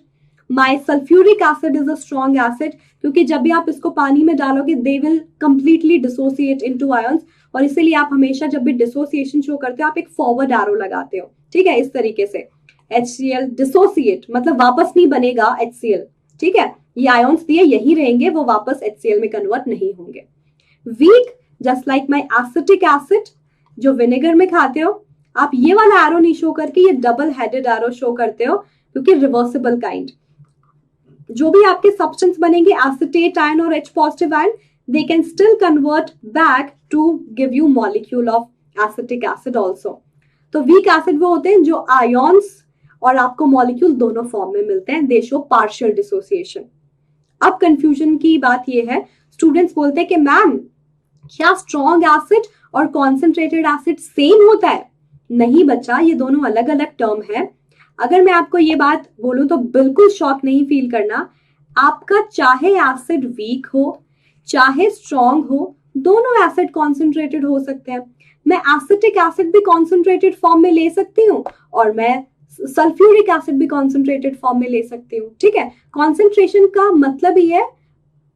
my sulphuric acid is a strong acid, क्योंकि जब भी आप इसको पानी में डालोगे they will completely dissociate into ions, और इसीलिए आप हमेशा जब भी डिसोसिएशन शो करते हो आप एक फॉरवर्ड एरो लगाते हो, ठीक है, इस तरीके से। HCl डिसोसिएट मतलब वापस नहीं बनेगा HCl, ठीक है। ये आयंस दिए यही रहेंगे, वो वापस HCl में कन्वर्ट नहीं होंगे। Weak, just like my acetic acid, जो विनेगर में खाते हो आप, ये वाला एरो नहीं शो करके ये डबल हेडेड एरो शो करते हो, क्योंकि रिवर्सिबल काइंड। जो भी आपके सब्सटेंस बनेंगे एसिटेट आयन और H positive ion, they can still convert back to give you molecule of acetic acid also. तो वीक एसिड वो होते हैं जो आयॉन्स और आपको मॉलिक्यूल दोनों फॉर्म में मिलते हैं, दे शो पार्शियल डिसोसिएशन। अब कंफ्यूजन की बात ये है, स्टूडेंट्स बोलते हैं कि मैम क्या स्ट्रॉन्ग एसिड और कॉन्सेंट्रेटेड एसिड सेम होता है? नहीं बच्चा, ये दोनों अलग अलग टर्म है। अगर मैं आपको ये बात बोलूं तो बिल्कुल शॉक नहीं फील करना। आपका चाहे एसिड वीक हो चाहे स्ट्रॉन्ग हो, दोनों एसिड कॉन्सेंट्रेटेड हो सकते हैं। मैं एसिटिक एसिड भी कॉन्सेंट्रेटेड फॉर्म में ले सकती हूँ और मैं सल्फ्यूरिक एसिड भी कॉन्सेंट्रेटेड फॉर्म में ले सकती हूँ। ठीक है, कॉन्सेंट्रेशन का मतलब ही है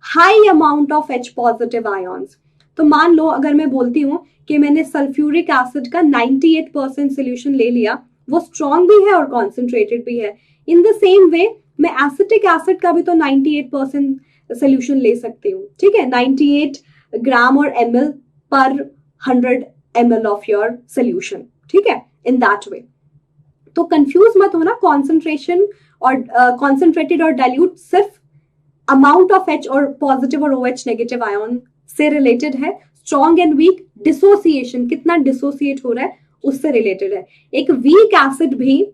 high amount of H positive ions. तो मान लो अगर मैं बोलती हूँ कि मैंने सल्फ्यूरिक एसिड का 98% सोल्यूशन ले लिया, वो स्ट्रॉन्ग भी है और कॉन्सेंट्रेटेड भी है। इन द सेम वे मैं एसिटिक एसिड का भी तो 98% सोल्यूशन ले सकती हूँ। ठीक है, 98 ग्राम और ml पर 100 ml ऑफ योर सोल्यूशन। ठीक है, इन दैट वे। तो कंफ्यूज मत होना, कॉन्सेंट्रेशन और कॉन्सेंट्रेटेड और डाइल्यूट सिर्फ अमाउंट ऑफ H और पॉजिटिव और OH नेगेटिव आयन से रिलेटेड है। स्ट्रॉन्ग एंड वीक डिसोसिएशन, कितना डिसोसिएट हो रहा है, उससे रिलेटेड है। एक वीक एसिड भी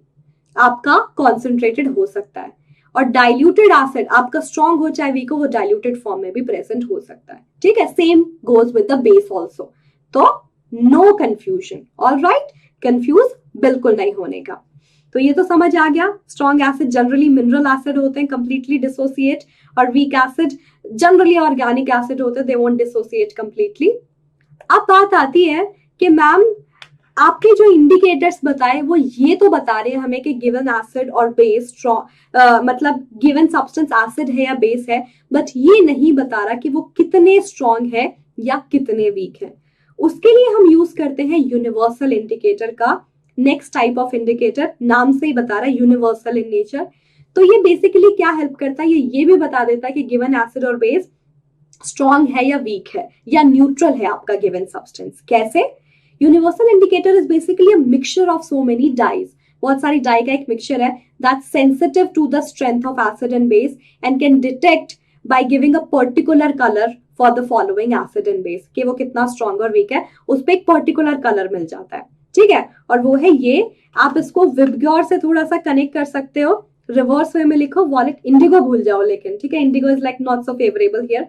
आपका कॉन्सेंट्रेटेड हो सकता है और डाइल्यूटेड एसिड आपका स्ट्रॉन्ग हो चाहे वीक हो, वो डाइल्यूटेड फॉर्म में भी प्रेजेंट हो सकता है। ठीक है, same goes with the base also. तो नो कंफ्यूजन, ऑलराइट, कंफ्यूज बिल्कुल नहीं होने का। तो ये तो समझ आ गया, strong acid generally mineral acid होते हैं, कंप्लीटली डिसोसिएट, और weak acid generally organic acid होते हैं, दे वोंट डिसोसिएट कंप्लीटली। अब बात आती है कि मैम आपके जो इंडिकेटर्स बताए वो ये तो बता रहे हैं हमें कि गिवन एसिड और बेस मतलब गिवन सब्सटेंस एसिड है या बेस है, बट ये नहीं बता रहा कि वो कितने स्ट्रॉन्ग है या कितने वीक है। उसके लिए हम यूज करते हैं यूनिवर्सल इंडिकेटर का। नेक्स्ट टाइप ऑफ इंडिकेटर नाम से ही बता रहा है, यूनिवर्सल इन नेचर। तो ये बेसिकली क्या हेल्प करता है, ये भी बता देता है कि गिवन एसिड और बेस स्ट्रॉन्ग है या वीक है या न्यूट्रल है आपका गिवन सब्सटेंस। कैसे? Universal indicator is basically a mixture of so many dyes, बहुत सारी डाई का एक मिक्सचर है that sensitive to the strength of acid and base and can detect by giving a particular colour for the following acid and base, कि वो कितना स्ट्रॉन्ग और वीक है, उस पर एक पर्टिकुलर कलर मिल जाता है। ठीक है, और वो है ये, आप इसको विबग्योर से थोड़ा सा कनेक्ट कर सकते हो। रिवर्स वे में लिखो वॉयलेट, इंडिगो भूल जाओ लेकिन, ठीक है, indigo is like not so favourable here.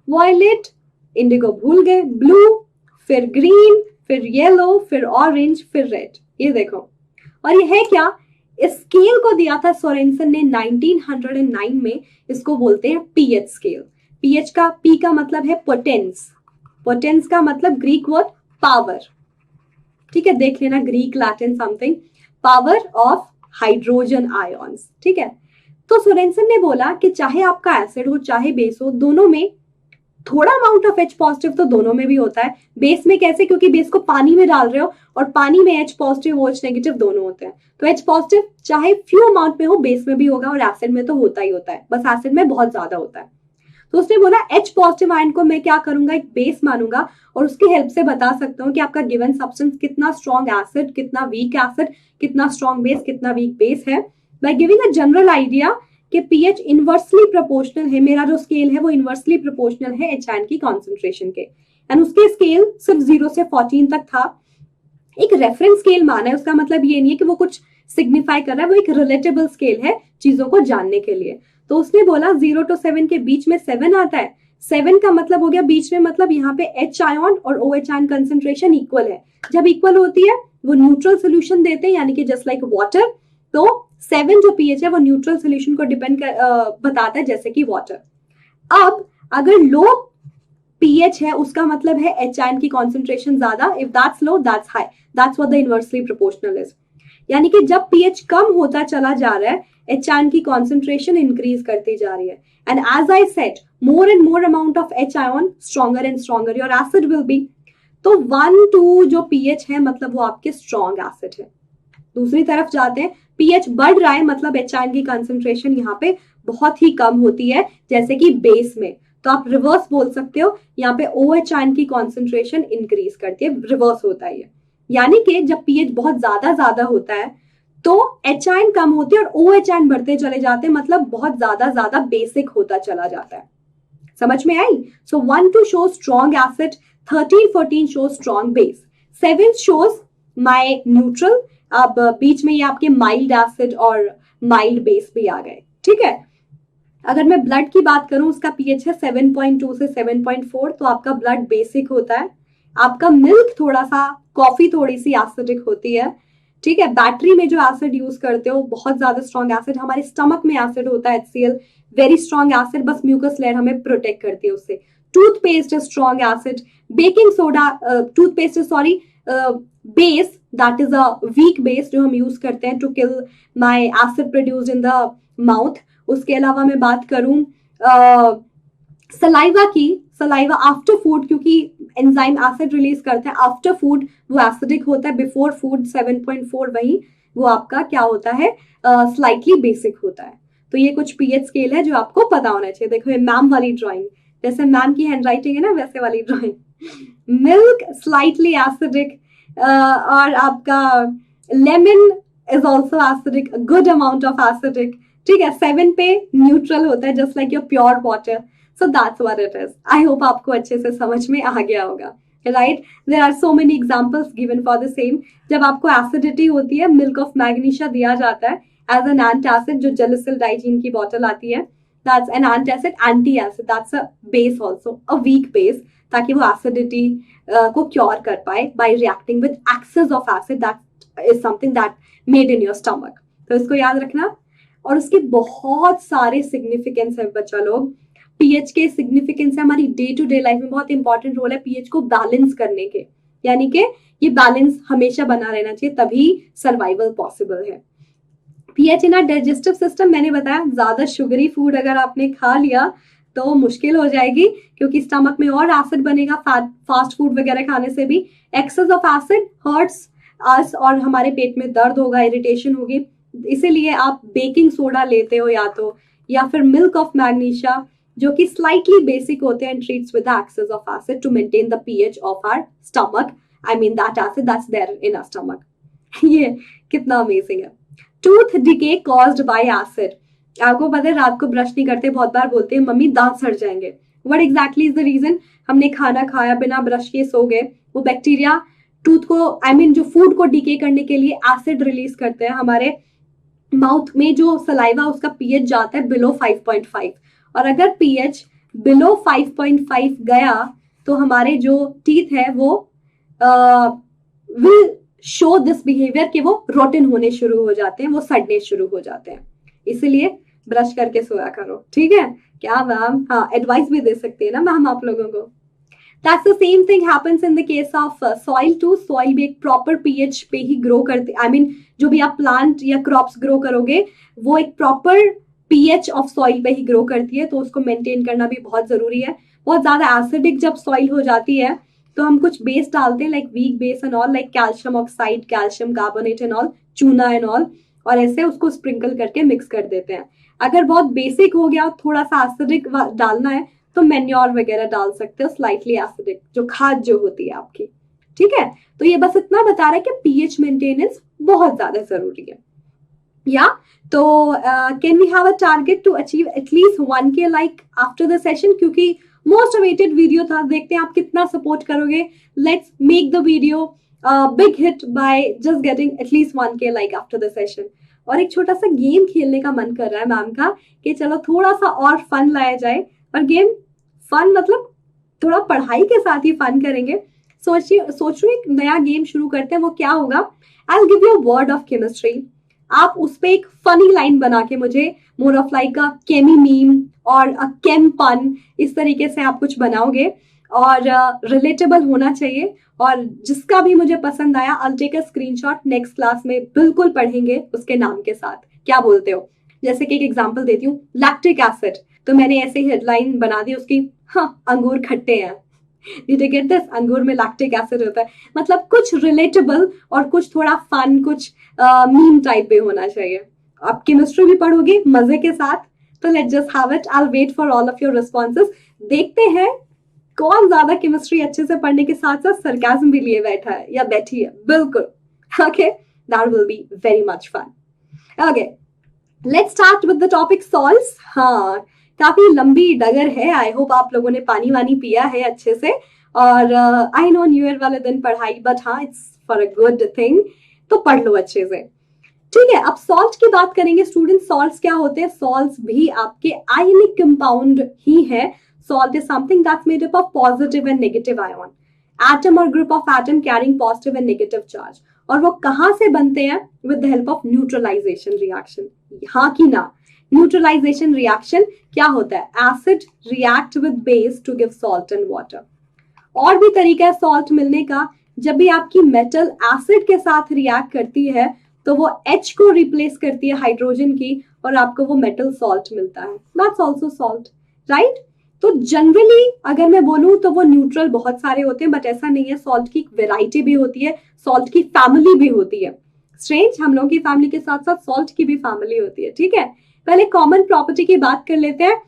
Violet, indigo भूल गए, ब्लू, फिर ग्रीन, फिर येलो, फिर ऑरेंज, फिर रेड। ये देखो, और ये है क्या, इस स्केल को दिया था सोरेनसन ने 1909 में। इसको बोलते हैं पीएच स्केल। पीएच का पी का मतलब है पोटेंस, पोटेंस का मतलब ग्रीक वर्ड पावर। ठीक है, देख लेना, Greek Latin something, power of hydrogen ions. ठीक है, तो सोरेनसन ने बोला कि चाहे आपका एसिड हो चाहे बेस हो, दोनों में थोड़ा अमाउंट ऑफ H पॉजिटिव तो दोनों में भी होता है। बेस में कैसे? क्योंकि बेस को पानी में डाल रहे हो और पानी में H पॉजिटिव OH नेगेटिव दोनों होते हैं, तो H पॉजिटिव चाहे फ्यू अमाउंट में हो बेस में भी होगा, और एसिड में तो होता ही होता है, बस एसिड में बहुत ज्यादा होता है। तो उसने बोला H पॉजिटिव आयन को मैं क्या करूंगा, एक बेस मानूंगा और उसकी हेल्प से बता सकता हूँ कि आपका गिवन सब्सटेंस कितना स्ट्रॉन्ग एसिड, कितना वीक एसिड, कितना स्ट्रॉन्ग बेस, कितना वीक बेस है, bye giving a general idea कि पीएच इनवर्सली प्रोपोर्शनल है, मेरा जो स्केल है वो इनवर्सली प्रोपोर्शनल है एच आयन की कॉन्सेंट्रेशन के। एंड उसके स्केल सिर्फ 0 से 14 तक था। एक रेफरेंस स्केल माना है, उसका मतलब ये नहीं है कि वो कुछ सिग्निफाई कर रहा है, वो एक रिलेटेबल स्केल है चीजों को जानने के लिए। तो उसने बोला 0 to 7 के बीच में 7 आता है। 7 का मतलब हो गया बीच में, मतलब यहाँ पे H आयन और OH आयन कंसेंट्रेशन इक्वल है। जब इक्वल होती है वो न्यूट्रल सोल्यूशन देते हैं, यानी कि जस्ट लाइक वाटर। तो 7 जो पीएच है वो न्यूट्रल सोल्यूशन को बताता है, जैसे कि वाटर। अब अगर लो पीएच है उसका मतलब है H आयन की कॉन्सेंट्रेशन ज्यादा, if that's low that's high, that's what the inversely proportional is. यानी कि जब पीएच कम होता चला जा रहा है H आयन की कॉन्सेंट्रेशन इंक्रीज करती जा रही है। And as I said, more and more amount of H ion, stronger and stronger your acid will be. तो 1, 2 जो पीएच है मतलब वो आपके स्ट्रॉन्ग एसिड है। दूसरी तरफ जाते हैं, पीएच बढ़ रहा है मतलब H आयन की कंसेंट्रेशन यहाँ पे बहुत ही कम होती है, जैसे कि बेस में। तो आप रिवर्स बोल सकते हो, यहाँ पे OH आयन की कॉन्सेंट्रेशन इंक्रीज करती है, रिवर्स होता है ये। यानी कि जब पीएच बहुत ज्यादा होता है तो H आयन कम होती है और OH आयन बढ़ते चले जाते हैं, मतलब बहुत ज्यादा बेसिक होता चला जाता है। समझ में आई? सो 1, 2 show strong acid, 13, 14 show strong base, 7 shows my neutral. अब बीच में ये आपके माइल्ड एसिड और माइल्ड बेस भी आ गए। ठीक है, अगर मैं ब्लड की बात करूं, उसका पीएच है 7.2 से 7.4, तो आपका ब्लड बेसिक होता है। आपका मिल्क थोड़ा सा, कॉफी थोड़ी सी एसिडिक होती है, ठीक है। बैटरी में जो एसिड यूज करते हो बहुत ज्यादा स्ट्रॉन्ग एसिड, हमारे स्टमक में एसिड होता है HCl, वेरी स्ट्रॉन्ग एसिड, बस म्यूकस लेयर हमें प्रोटेक्ट करती है उससे। Toothpaste is strong acid, baking soda, toothpaste sorry base, that is a weak base जो हम यूज करते हैं to kill my acid produced in the mouth. उसके अलावा मैं बात करूं सलाइवा की, सलाइवा आफ्टर फूड, क्योंकि एंजाइम एसिड रिलीज करते हैं आफ्टर फूड, वो एसिडिक होता है। बिफोर फूड 7.4, वही वो आपका क्या होता है, स्लाइटली बेसिक होता है। तो ये कुछ पीएच स्केल है जो आपको पता होना चाहिए। देखो ये मैम वाली ड्राइंग, जैसे मैम की हैंडराइटिंग है ना वैसे वाली ड्राइंग। मिल्क स्लाइटली एसिडिक, और आपका lemon is also acidic, good amount of acidic, ठीक है। 7 पे न्यूट्रल होता है, just like your pure water. So that's what it is. I hope आपको अच्छे से समझ में आ गया होगा, right. There are so many examples given for the same. जब आपको एसिडिटी होती है, मिल्क ऑफ मैग्नीशिया दिया जाता है एज एन एंटासिड, जो जेलिसिल डाइजीन की बॉटल आती है, that's an antacid, anti acid, that's a base also, a weak base, ताकि वो एसिडिटी को क्योर कर पाए by reacting with excess of acid, that is something that made in your stomach. तो इसको याद रखना। और उसके बहुत सारे सिग्निफिकेंस है बच्चा लोग। पीएच के सिग्निफिकेंस है हमारी डे टू डे लाइफ में, बहुत इंपॉर्टेंट रोल है पीएच को बैलेंस करने के, यानी कि ये बैलेंस हमेशा बना रहना चाहिए, तभी सर्वाइवल पॉसिबल है। PH in our digestive system, मैंने बताया ज्यादा शुगरी फूड अगर आपने खा लिया तो मुश्किल हो जाएगी, क्योंकि स्टमक में और एसिड बनेगा फास्ट फूड वगैरह खाने से भी। एक्सेस ऑफ एसिड हर्ट्स अस, और हमारे पेट में दर्द होगा, इरिटेशन होगी। इसीलिए आप बेकिंग सोडा लेते हो या फिर मिल्क ऑफ मैग्नीशिया, जो कि स्लाइटली बेसिक होते हैं, treats with excess of acid to maintain the pH of our stomach, I mean that acid that's there in our stomach. ये कितना अमेजिंग है। Tooth decay caused by acid, आपको पता है रात को ब्रश नहीं करते, बहुत बार बोलते हैं मम्मी दांत सड़ जाएंगे। What exactly is the reason? हमने खाना खाया, बिना ब्रश के सो गए, वो बैक्टीरिया टूथ को, आई मीन जो फूड को डिके करने के लिए एसिड रिलीज करते हैं। हमारे माउथ में जो सलाइवा उसका पीएच जाता है बिलो 5.5, और अगर पीएच बिलो 5.5 गया तो हमारे जो टीथ है वो विल शो दिस बिहेवियर कि वो रोटन होने शुरू हो जाते हैं, वो सड़ने शुरू हो जाते हैं। इसलिए ब्रश करके सोया करो, ठीक है। क्या मैम? हाँ, एडवाइस भी दे सकती है ना मैम आप लोगों को। That's the same thing happens in the case of soil too. Soil भी एक proper pH पे ही grow करते, I mean जो भी आप plant या crops grow करोगे वो एक proper pH of soil पे ही grow करती है, तो उसको maintain करना भी बहुत जरूरी है। बहुत ज्यादा acidic जब soil हो जाती है तो हम कुछ base डालते हैं, like weak base and all, like calcium oxide, calcium carbonate and all, चूना and all, और ऐसे उसको sprinkle करके mix कर देते हैं। अगर बहुत basic हो गया, थोड़ा सा acidic डालना है तो मेन्योर वगैरह डाल सकते हो, स्लाइटली एसिडिक, जो खाद जो होती है आपकी, ठीक है। तो ये बस इतना बता रहा है कि पीएच मेंटेनेंस बहुत ज्यादा जरूरी है। या तो can we have a target to achieve at least 1K like after the session, क्योंकि मोस्ट अवेटेड वीडियो था, देखते हैं आप कितना सपोर्ट करोगे। Let's make the video big hit by just getting at least 1K like after the session. और एक छोटा सा गेम खेलने का मन कर रहा है मैम का, कि चलो थोड़ा सा और फन लाया जाए। और गेम फन मतलब थोड़ा पढ़ाई के साथ ही फन करेंगे। सोचो एक नया गेम शुरू करते हैं, वो क्या होगा? I will give you a word of chemistry, आप उस पे एक फनी लाइन बना के मुझे, मोर ऑफ लाइक अ केमी मीम और अ केम पन, इस तरीके से आप कुछ बनाओगे, और रिलेटेबल होना चाहिए। और जिसका भी मुझे पसंद आया I will take a screenshot, next class में बिल्कुल पढ़ेंगे उसके नाम के साथ। क्या बोलते हो? जैसे कि एक एग्जांपल देती हूँ, लैक्टिक एसिड, तो मैंने ऐसे ही हेडलाइन बना दी उसकी, हाँ अंगूर खट्टे हैं। Did you get this? अंगूर में लैक्टिक एसिड होता है। मतलब कुछ रिलेटेबल और कुछ थोड़ा फन, कुछ मीम टाइप पे होना चाहिए। आप केमिस्ट्री भी पढ़ोगे मजे के साथ, तो let's just have it. I will wait for all of your responses. देखते हैं कौन ज्यादा केमिस्ट्री अच्छे से पढ़ने के साथ साथ सरकाज़म भी लिए बैठा है या बैठी है। बिल्कुल, okay, that will be very much fun. Okay, let's start with the topic salts. हाँ, काफी लंबी डगर है। आई होप आप लोगों ने पानी वानी पिया है अच्छे से, और आई नो न्यू ईयर वाले दिन पढ़ाई, बट हाँ it's for a good thing, तो पढ़ लो अच्छे से, ठीक है। अब सॉल्ट की बात करेंगे स्टूडेंट। सॉल्ट्स क्या होते हैं? सॉल्ट्स भी आपके आयनिक कंपाउंड ही है। Salt is something that's made up of positive and negative ion, atom और group of atom carrying positive and negative charge. और वो कहां से बनते हैं? With the help of neutralisation reaction. हाँ कि ना? न्यूट्रलाइजेशन रिएक्शन क्या होता है? Acid react with base to give salt and water. और भी तरीका है सॉल्ट मिलने का। जब भी आपकी मेटल एसिड के साथ रिएक्ट करती है तो वो H को रिप्लेस करती है हाइड्रोजन की और आपको वो मेटल सॉल्ट मिलता है। That's also salt, right? तो जनरली अगर मैं बोलूं तो वो न्यूट्रल बहुत सारे होते हैं, बट ऐसा नहीं है। सॉल्ट की वेराइटी भी होती है, सॉल्ट की फैमिली भी होती है। स्ट्रेंज, हम लोगों की फैमिली के साथ साथ सॉल्ट की भी फैमिली होती है। ठीक है, पहले कॉमन प्रॉपर्टी की बात कर लेते हैं।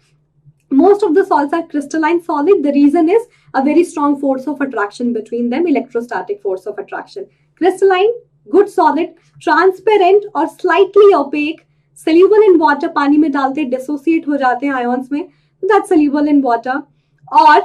Most of the salts are crystalline solid. The reason is a very strong force of attraction between them, electrostatic force of attraction. Crystalline, good solid, transparent और slightly opaque, soluble in water. पानी में डालते डिसोसिएट हो जाते हैं आयॉन्स में, that's soluble in water. और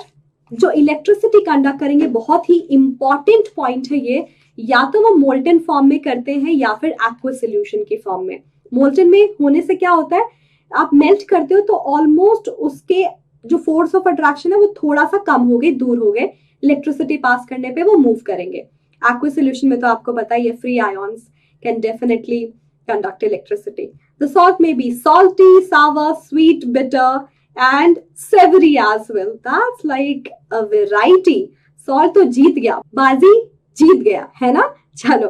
जो इलेक्ट्रिसिटी कंडक्ट करेंगे, बहुत ही इंपॉर्टेंट पॉइंट है ये, या तो वो मोल्टन फॉर्म में करते हैं या फिर एक्वस सोल्यूशन की फॉर्म में। मोल्टन में होने से क्या होता है, आप मेल्ट करते हो तो ऑलमोस्ट उसके जो फोर्स ऑफ अट्रैक्शन है वो थोड़ा सा कम हो गए, दूर हो गए, इलेक्ट्रिसिटी पास करने पे वो मूव करेंगे। एक्वस सोल्यूशन में तो आपको पता ही है, free ions can definitely conduct electricity. The salt may be salty, sour, sweet, bitter and savoury as well. That's like a variety. Salt तो जीत गया, बाजी जीत गया, है ना? चलो,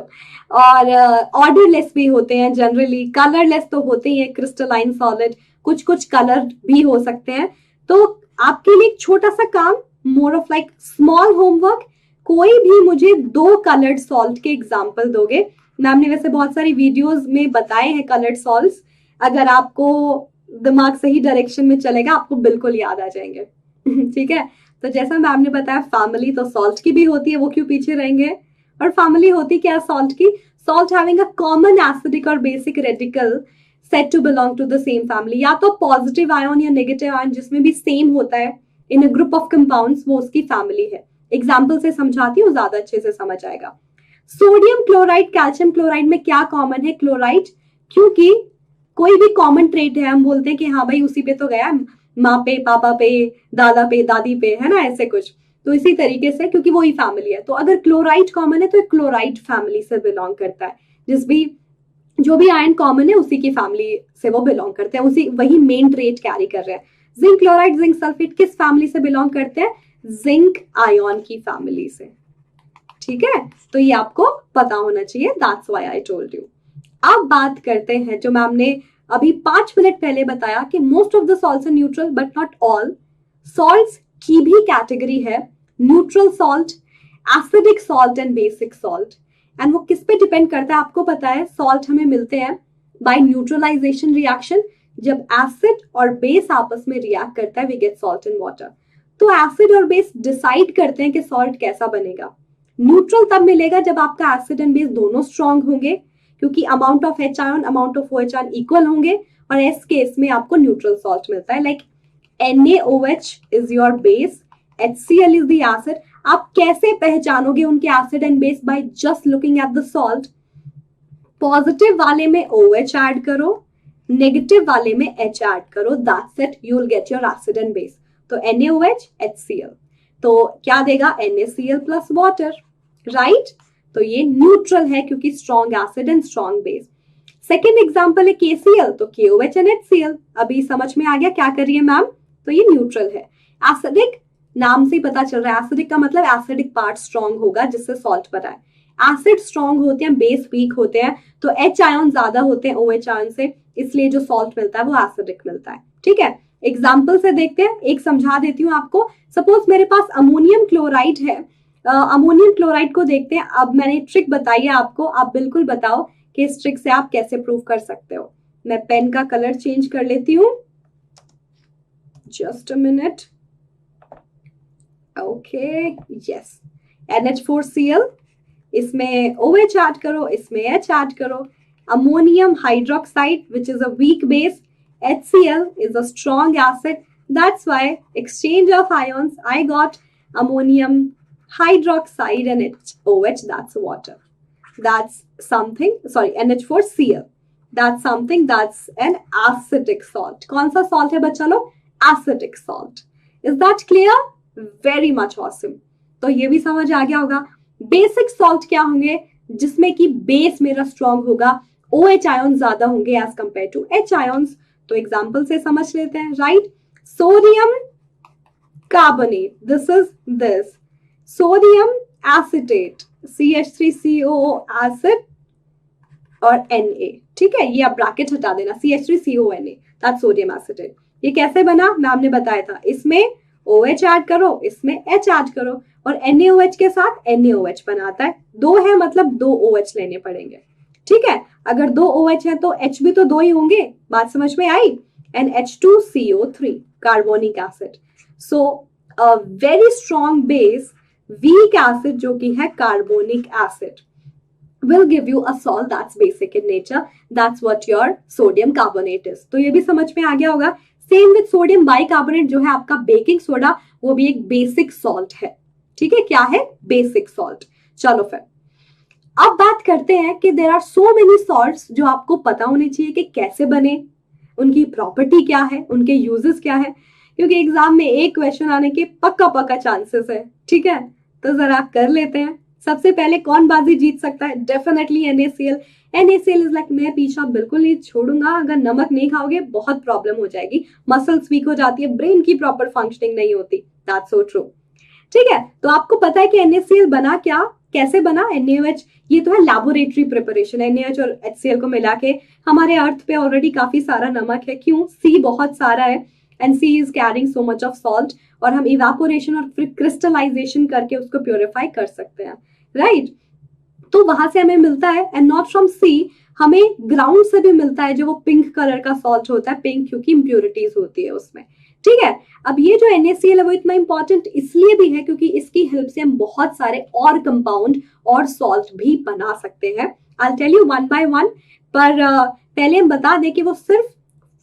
और ऑर्डरलेस भी होते हैं जनरली, कलरलेस तो होते ही है क्रिस्टलाइन सॉलिड, कुछ कुछ कलर भी हो सकते हैं। तो आपके लिए एक छोटा सा काम, more of like small homework, कोई भी मुझे 2 कलर्ड सॉल्ट के एग्जाम्पल दोगे। मैम ने वैसे बहुत सारी वीडियोस में बताए हैं कलर्ड सॉल्ट्स, अगर आपको दिमाग सही डायरेक्शन में चलेगा आपको बिल्कुल याद आ जाएंगे। ठीक है, तो जैसा मैम ने बताया फैमिली तो सॉल्ट की भी होती है, वो क्यों पीछे रहेंगे? और फैमिली होती क्या है सॉल्ट की? Salt having a common acidic और basic radical set to belong to the same family, या तो पॉजिटिव आयन या नेगेटिव आयन जिसमें भी सेम होता है in a group of compounds, वो उसकी फैमिली है। एग्जाम्पल से समझाती हूँ, ज्यादा अच्छे से समझ आएगा। सोडियम क्लोराइड, कैल्शियम क्लोराइड में क्या कॉमन है? क्लोराइड, क्योंकि कोई भी कॉमन ट्रेट है, हम बोलते हैं कि हाँ भाई उसी पे तो गया, माँ पे, पापा पे, दादा पे, दादी पे, है ना, ऐसे कुछ। तो इसी तरीके से क्योंकि वही फैमिली है, तो अगर क्लोराइड कॉमन है तो क्लोराइड फैमिली से बिलोंग करता है। जो भी आयन कॉमन है उसी की फैमिली से वो बिलोंग करते हैं, उसी वही मेन ट्रेट कैरी कर रहे हैं। जिंक क्लोराइड, जिंक सल्फेट किस फैमिली से बिलोंग करते हैं? जिंक आयन की फैमिली से। ठीक है, तो ये आपको पता होना चाहिए, that's why I told you. अब बात करते हैं जो मैम ने अभी 5 मिनट पहले बताया कि most of the salts are neutral but not all. Salts की भी कैटेगरी है, neutral salt, acidic salt and basic salt. And वो किस पे डिपेंड करता है आपको पता है? सॉल्ट हमें मिलते हैं बाय न्यूट्रलाइजेशन रिएक्शन। जब एसिड और बेस आपस में रिएक्ट करता है we get salt and water. तो एसिड और बेस डिसाइड करते हैं कि सॉल्ट कैसा बनेगा। न्यूट्रल तब मिलेगा जब आपका एसिड एंड बेस दोनों स्ट्रॉन्ग होंगे, क्योंकि amount of H ion amount of OH ion equal होंगे, और इस केस में आपको न्यूट्रल सॉल्ट मिलता है। Like NaOH is your base, HCl is the acid. आप कैसे पहचानोगे उनके acid and base? By just looking at the salt. Positive वाले में OH ऐड करो, नेगेटिव वाले में H ऐड करो, that's it, you will get your acid and base. तो NaOH HCl, तो क्या देगा? NaCl plus water, right? तो ये न्यूट्रल है क्योंकि strong acid and strong base. Second example है KCl, तो KOH एंड HCl। अभी समझ में आ गया क्या कर रही है मैम? तो ये न्यूट्रल है। एसिडिक, नाम से ही पता चल रहा है, एसिडिक का मतलब एसिडिक पार्ट स्ट्रॉन्ग होगा जिससे सॉल्ट बना है। एसिड स्ट्रॉन्ग होते हैं, बेस वीक होते हैं, तो H आयन ज्यादा होते हैं OH आयन से, इसलिए जो सॉल्ट मिलता है वो एसिडिक मिलता है। ठीक है, एग्जाम्पल से देखते हैं, एक समझा देती हूँ आपको। सपोज मेरे पास अमोनियम क्लोराइड है, अमोनियम क्लोराइड को देखते हैं। अब मैंने ट्रिक बताई है आपको, आप बिल्कुल बताओ कि इस ट्रिक से आप कैसे प्रूव कर सकते हो। मैं पेन का कलर चेंज कर लेती हूँ, just a minute. Okay, yes, NH4Cl, इसमें OH ऐड करो, इसमें H ऐड करो। Ammonium hydroxide which is a weak base, HCl is a strong acid. That's why exchange of ions, I got ammonium hydroxide and OH, that's water. That's something, sorry, NH4Cl. That's something, that's an acidic salt. कौन सा salt है बच्चा लोग? Acidic salt. Is that clear? Very much awesome. तो ये भी समझ आ गया होगा। बेसिक सॉल्ट क्या होंगे, जिसमें कि बेस मेरा स्ट्रॉन्ग होगा, OH आयन ज्यादा होंगे as compare to H ions. तो एग्जाम्पल से समझ लेते हैं, right. Sodium carbonate, this is this. Sodium acetate, CH3COO acid और Na, ठीक है, ये आप ब्रैकेट हटा देना, CH3CONA, दैट्स सोडियम एसिटेट। ये कैसे बना, मैम ने बताया था, इसमें OH ऐड करो, इसमें H ऐड करो, और NaOH के साथ NaOH बनाता है। दो है मतलब दो OH लेने पड़ेंगे, ठीक है। अगर दो OH है तो H भी तो दो ही होंगे, बात समझ में आई। And H2CO3 carbonic acid. So a very strong base, weak acid जो कि है carbonic acid, will give you a salt that's basic in nature. That's what your sodium carbonate is. तो ये भी समझ में आ गया होगा। सेम विथ सोडियम बाइकार्बोनेट जो है आपका बेकिंग सोडा, वो भी एक बेसिक सॉल्ट है, ठीक है। क्या है, बेसिक सॉल्ट। चलो फिर अब बात करते हैं कि there are so many salts जो आपको पता होने चाहिए कि कैसे बने, उनकी प्रॉपर्टी क्या है, उनके यूजेस क्या है, क्योंकि एग्जाम में एक क्वेश्चन आने के पक्का चांसेस है, ठीक है। तो जरा कर लेते हैं। सबसे पहले कौन बाजी जीत सकता है, definitely NaCl। NaCl is like, मैं पीछा बिल्कुल नहीं छोड़ूंगा, अगर नमक नहीं खाओगे बहुत प्रॉब्लम हो जाएगी, मसल्स वीक हो जाती है, ब्रेन की प्रॉपर फंक्शनिंग नहीं होती, दैट्स सो ट्रू, ठीक है। तो आपको पता है कि NaCl बना क्या, कैसे बना। NaOH ये तो है लैबोरेटरी प्रिपरेशन, NaOH और HCl को मिला के। हमारे अर्थ पे ऑलरेडी काफी सारा नमक है, क्यों, C बहुत सारा है, and C is carrying so much of salt, और हम इवेपोरेशन और फिर क्रिस्टलाइजेशन करके उसको प्योरीफाई कर सकते हैं, राइट। तो वहां से हमें मिलता है, एंड नॉट फ्रॉम सी, हमें ग्राउंड से भी मिलता है, जो वो पिंक कलर का सॉल्ट होता है, पिंक क्योंकि इम्प्योरिटीज होती है उसमें, ठीक है। अब ये जो NaCl है वो इतना इंपॉर्टेंट इसलिए भी है क्योंकि इसकी हेल्प से हम बहुत सारे और कंपाउंड और सॉल्ट भी बना सकते हैं। I tell you one by one, पर पहले हम बता दें कि वो सिर्फ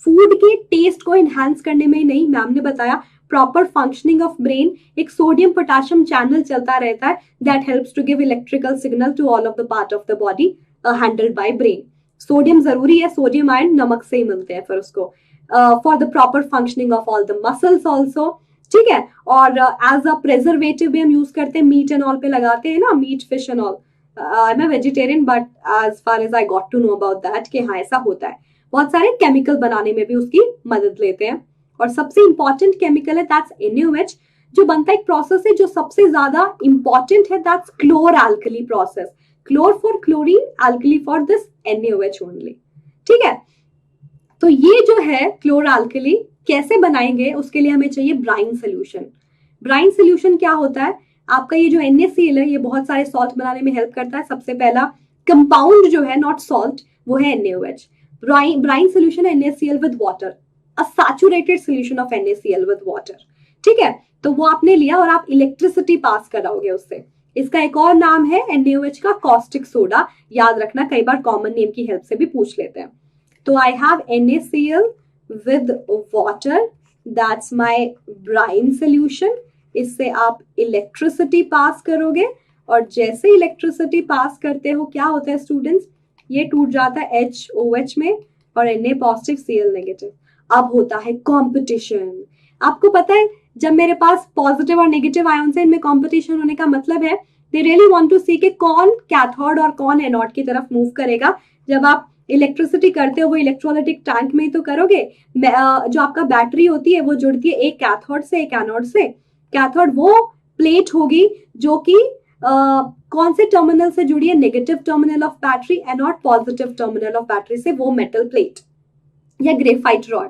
फूड के टेस्ट को एनहांस करने में ही नहीं, मैम ने बताया प्रॉपर फंक्शनिंग ऑफ ब्रेन, एक सोडियम पोटेशियम चैनल चलता रहता है that helps to give electrical signal to all of the part of the body handled by brain. Sodium जरूरी है, सोडियम आयन नमक से ही मिलते हैं फिर उसको, for the proper functioning of all the muscles also, ठीक है। और एज अ प्रिजर्वेटिव भी हम यूज करते हैं, मीट एंड ऑल पे लगाते हैं ना, meat fish and all. I am a vegetarian but as far as I got to know about that कि हाँ ऐसा होता है, बहुत सारे केमिकल बनाने में भी उसकी मदद लेते हैं। और सबसे इंपॉर्टेंट केमिकल है दैट्स NaOH, जो बनता है एक प्रोसेस है जो सबसे ज्यादा इंपॉर्टेंट है, that's chlor alkali process, chlor for chlorine, alkali for this NaOH only, ठीक है। तो ये जो है क्लोर एल्कली कैसे बनाएंगे, उसके लिए हमें चाहिए ब्राइन सोल्यूशन। ब्राइन सोल्यूशन क्या होता है, आपका ये जो NaCl है ये बहुत सारे सॉल्ट बनाने में हेल्प करता है। सबसे पहला कंपाउंड जो है, नॉट सॉल्ट, वो है NaOH। ब्राइन सोल्यूशन है NaCl with water, a saturated solution of NaCl with water, ठीक है। तो वो आपने लिया और आप इलेक्ट्रिसिटी पास कराओगे उससे। इसका एक और नाम है NaOH का कॉस्टिक सोडा, याद रखना, कई बार कॉमन नेम की हेल्प से भी पूछ लेते हैं। तो I have NaCl with water, that's my brine solution। इससे आप इलेक्ट्रिसिटी पास करोगे, और जैसे इलेक्ट्रिसिटी पास करते हो क्या होता है स्टूडेंट्स, ये टूट जाता है HOH में और Na पॉजिटिव Cl नेगेटिव। अब होता है कंपटीशन। आपको पता है जब मेरे पास पॉजिटिव और नेगेटिव आयन्स है, इनमें कंपटीशन होने का मतलब है दे रियली वांट टू सी कि कौन कैथोड और कौन एनोड की तरफ मूव करेगा। जब आप इलेक्ट्रिसिटी करते हो वो इलेक्ट्रोलाइटिक टैंक में ही तो करोगे। जो आपका बैटरी होती है वो जुड़ती है एक कैथोड से एक एनोड से। कैथोड वो प्लेट होगी जो कि कौन से टर्मिनल से जुड़ी है, negative terminal of battery, anode positive terminal of battery से, वो मेटल प्लेट या ग्रेफाइट रॉड।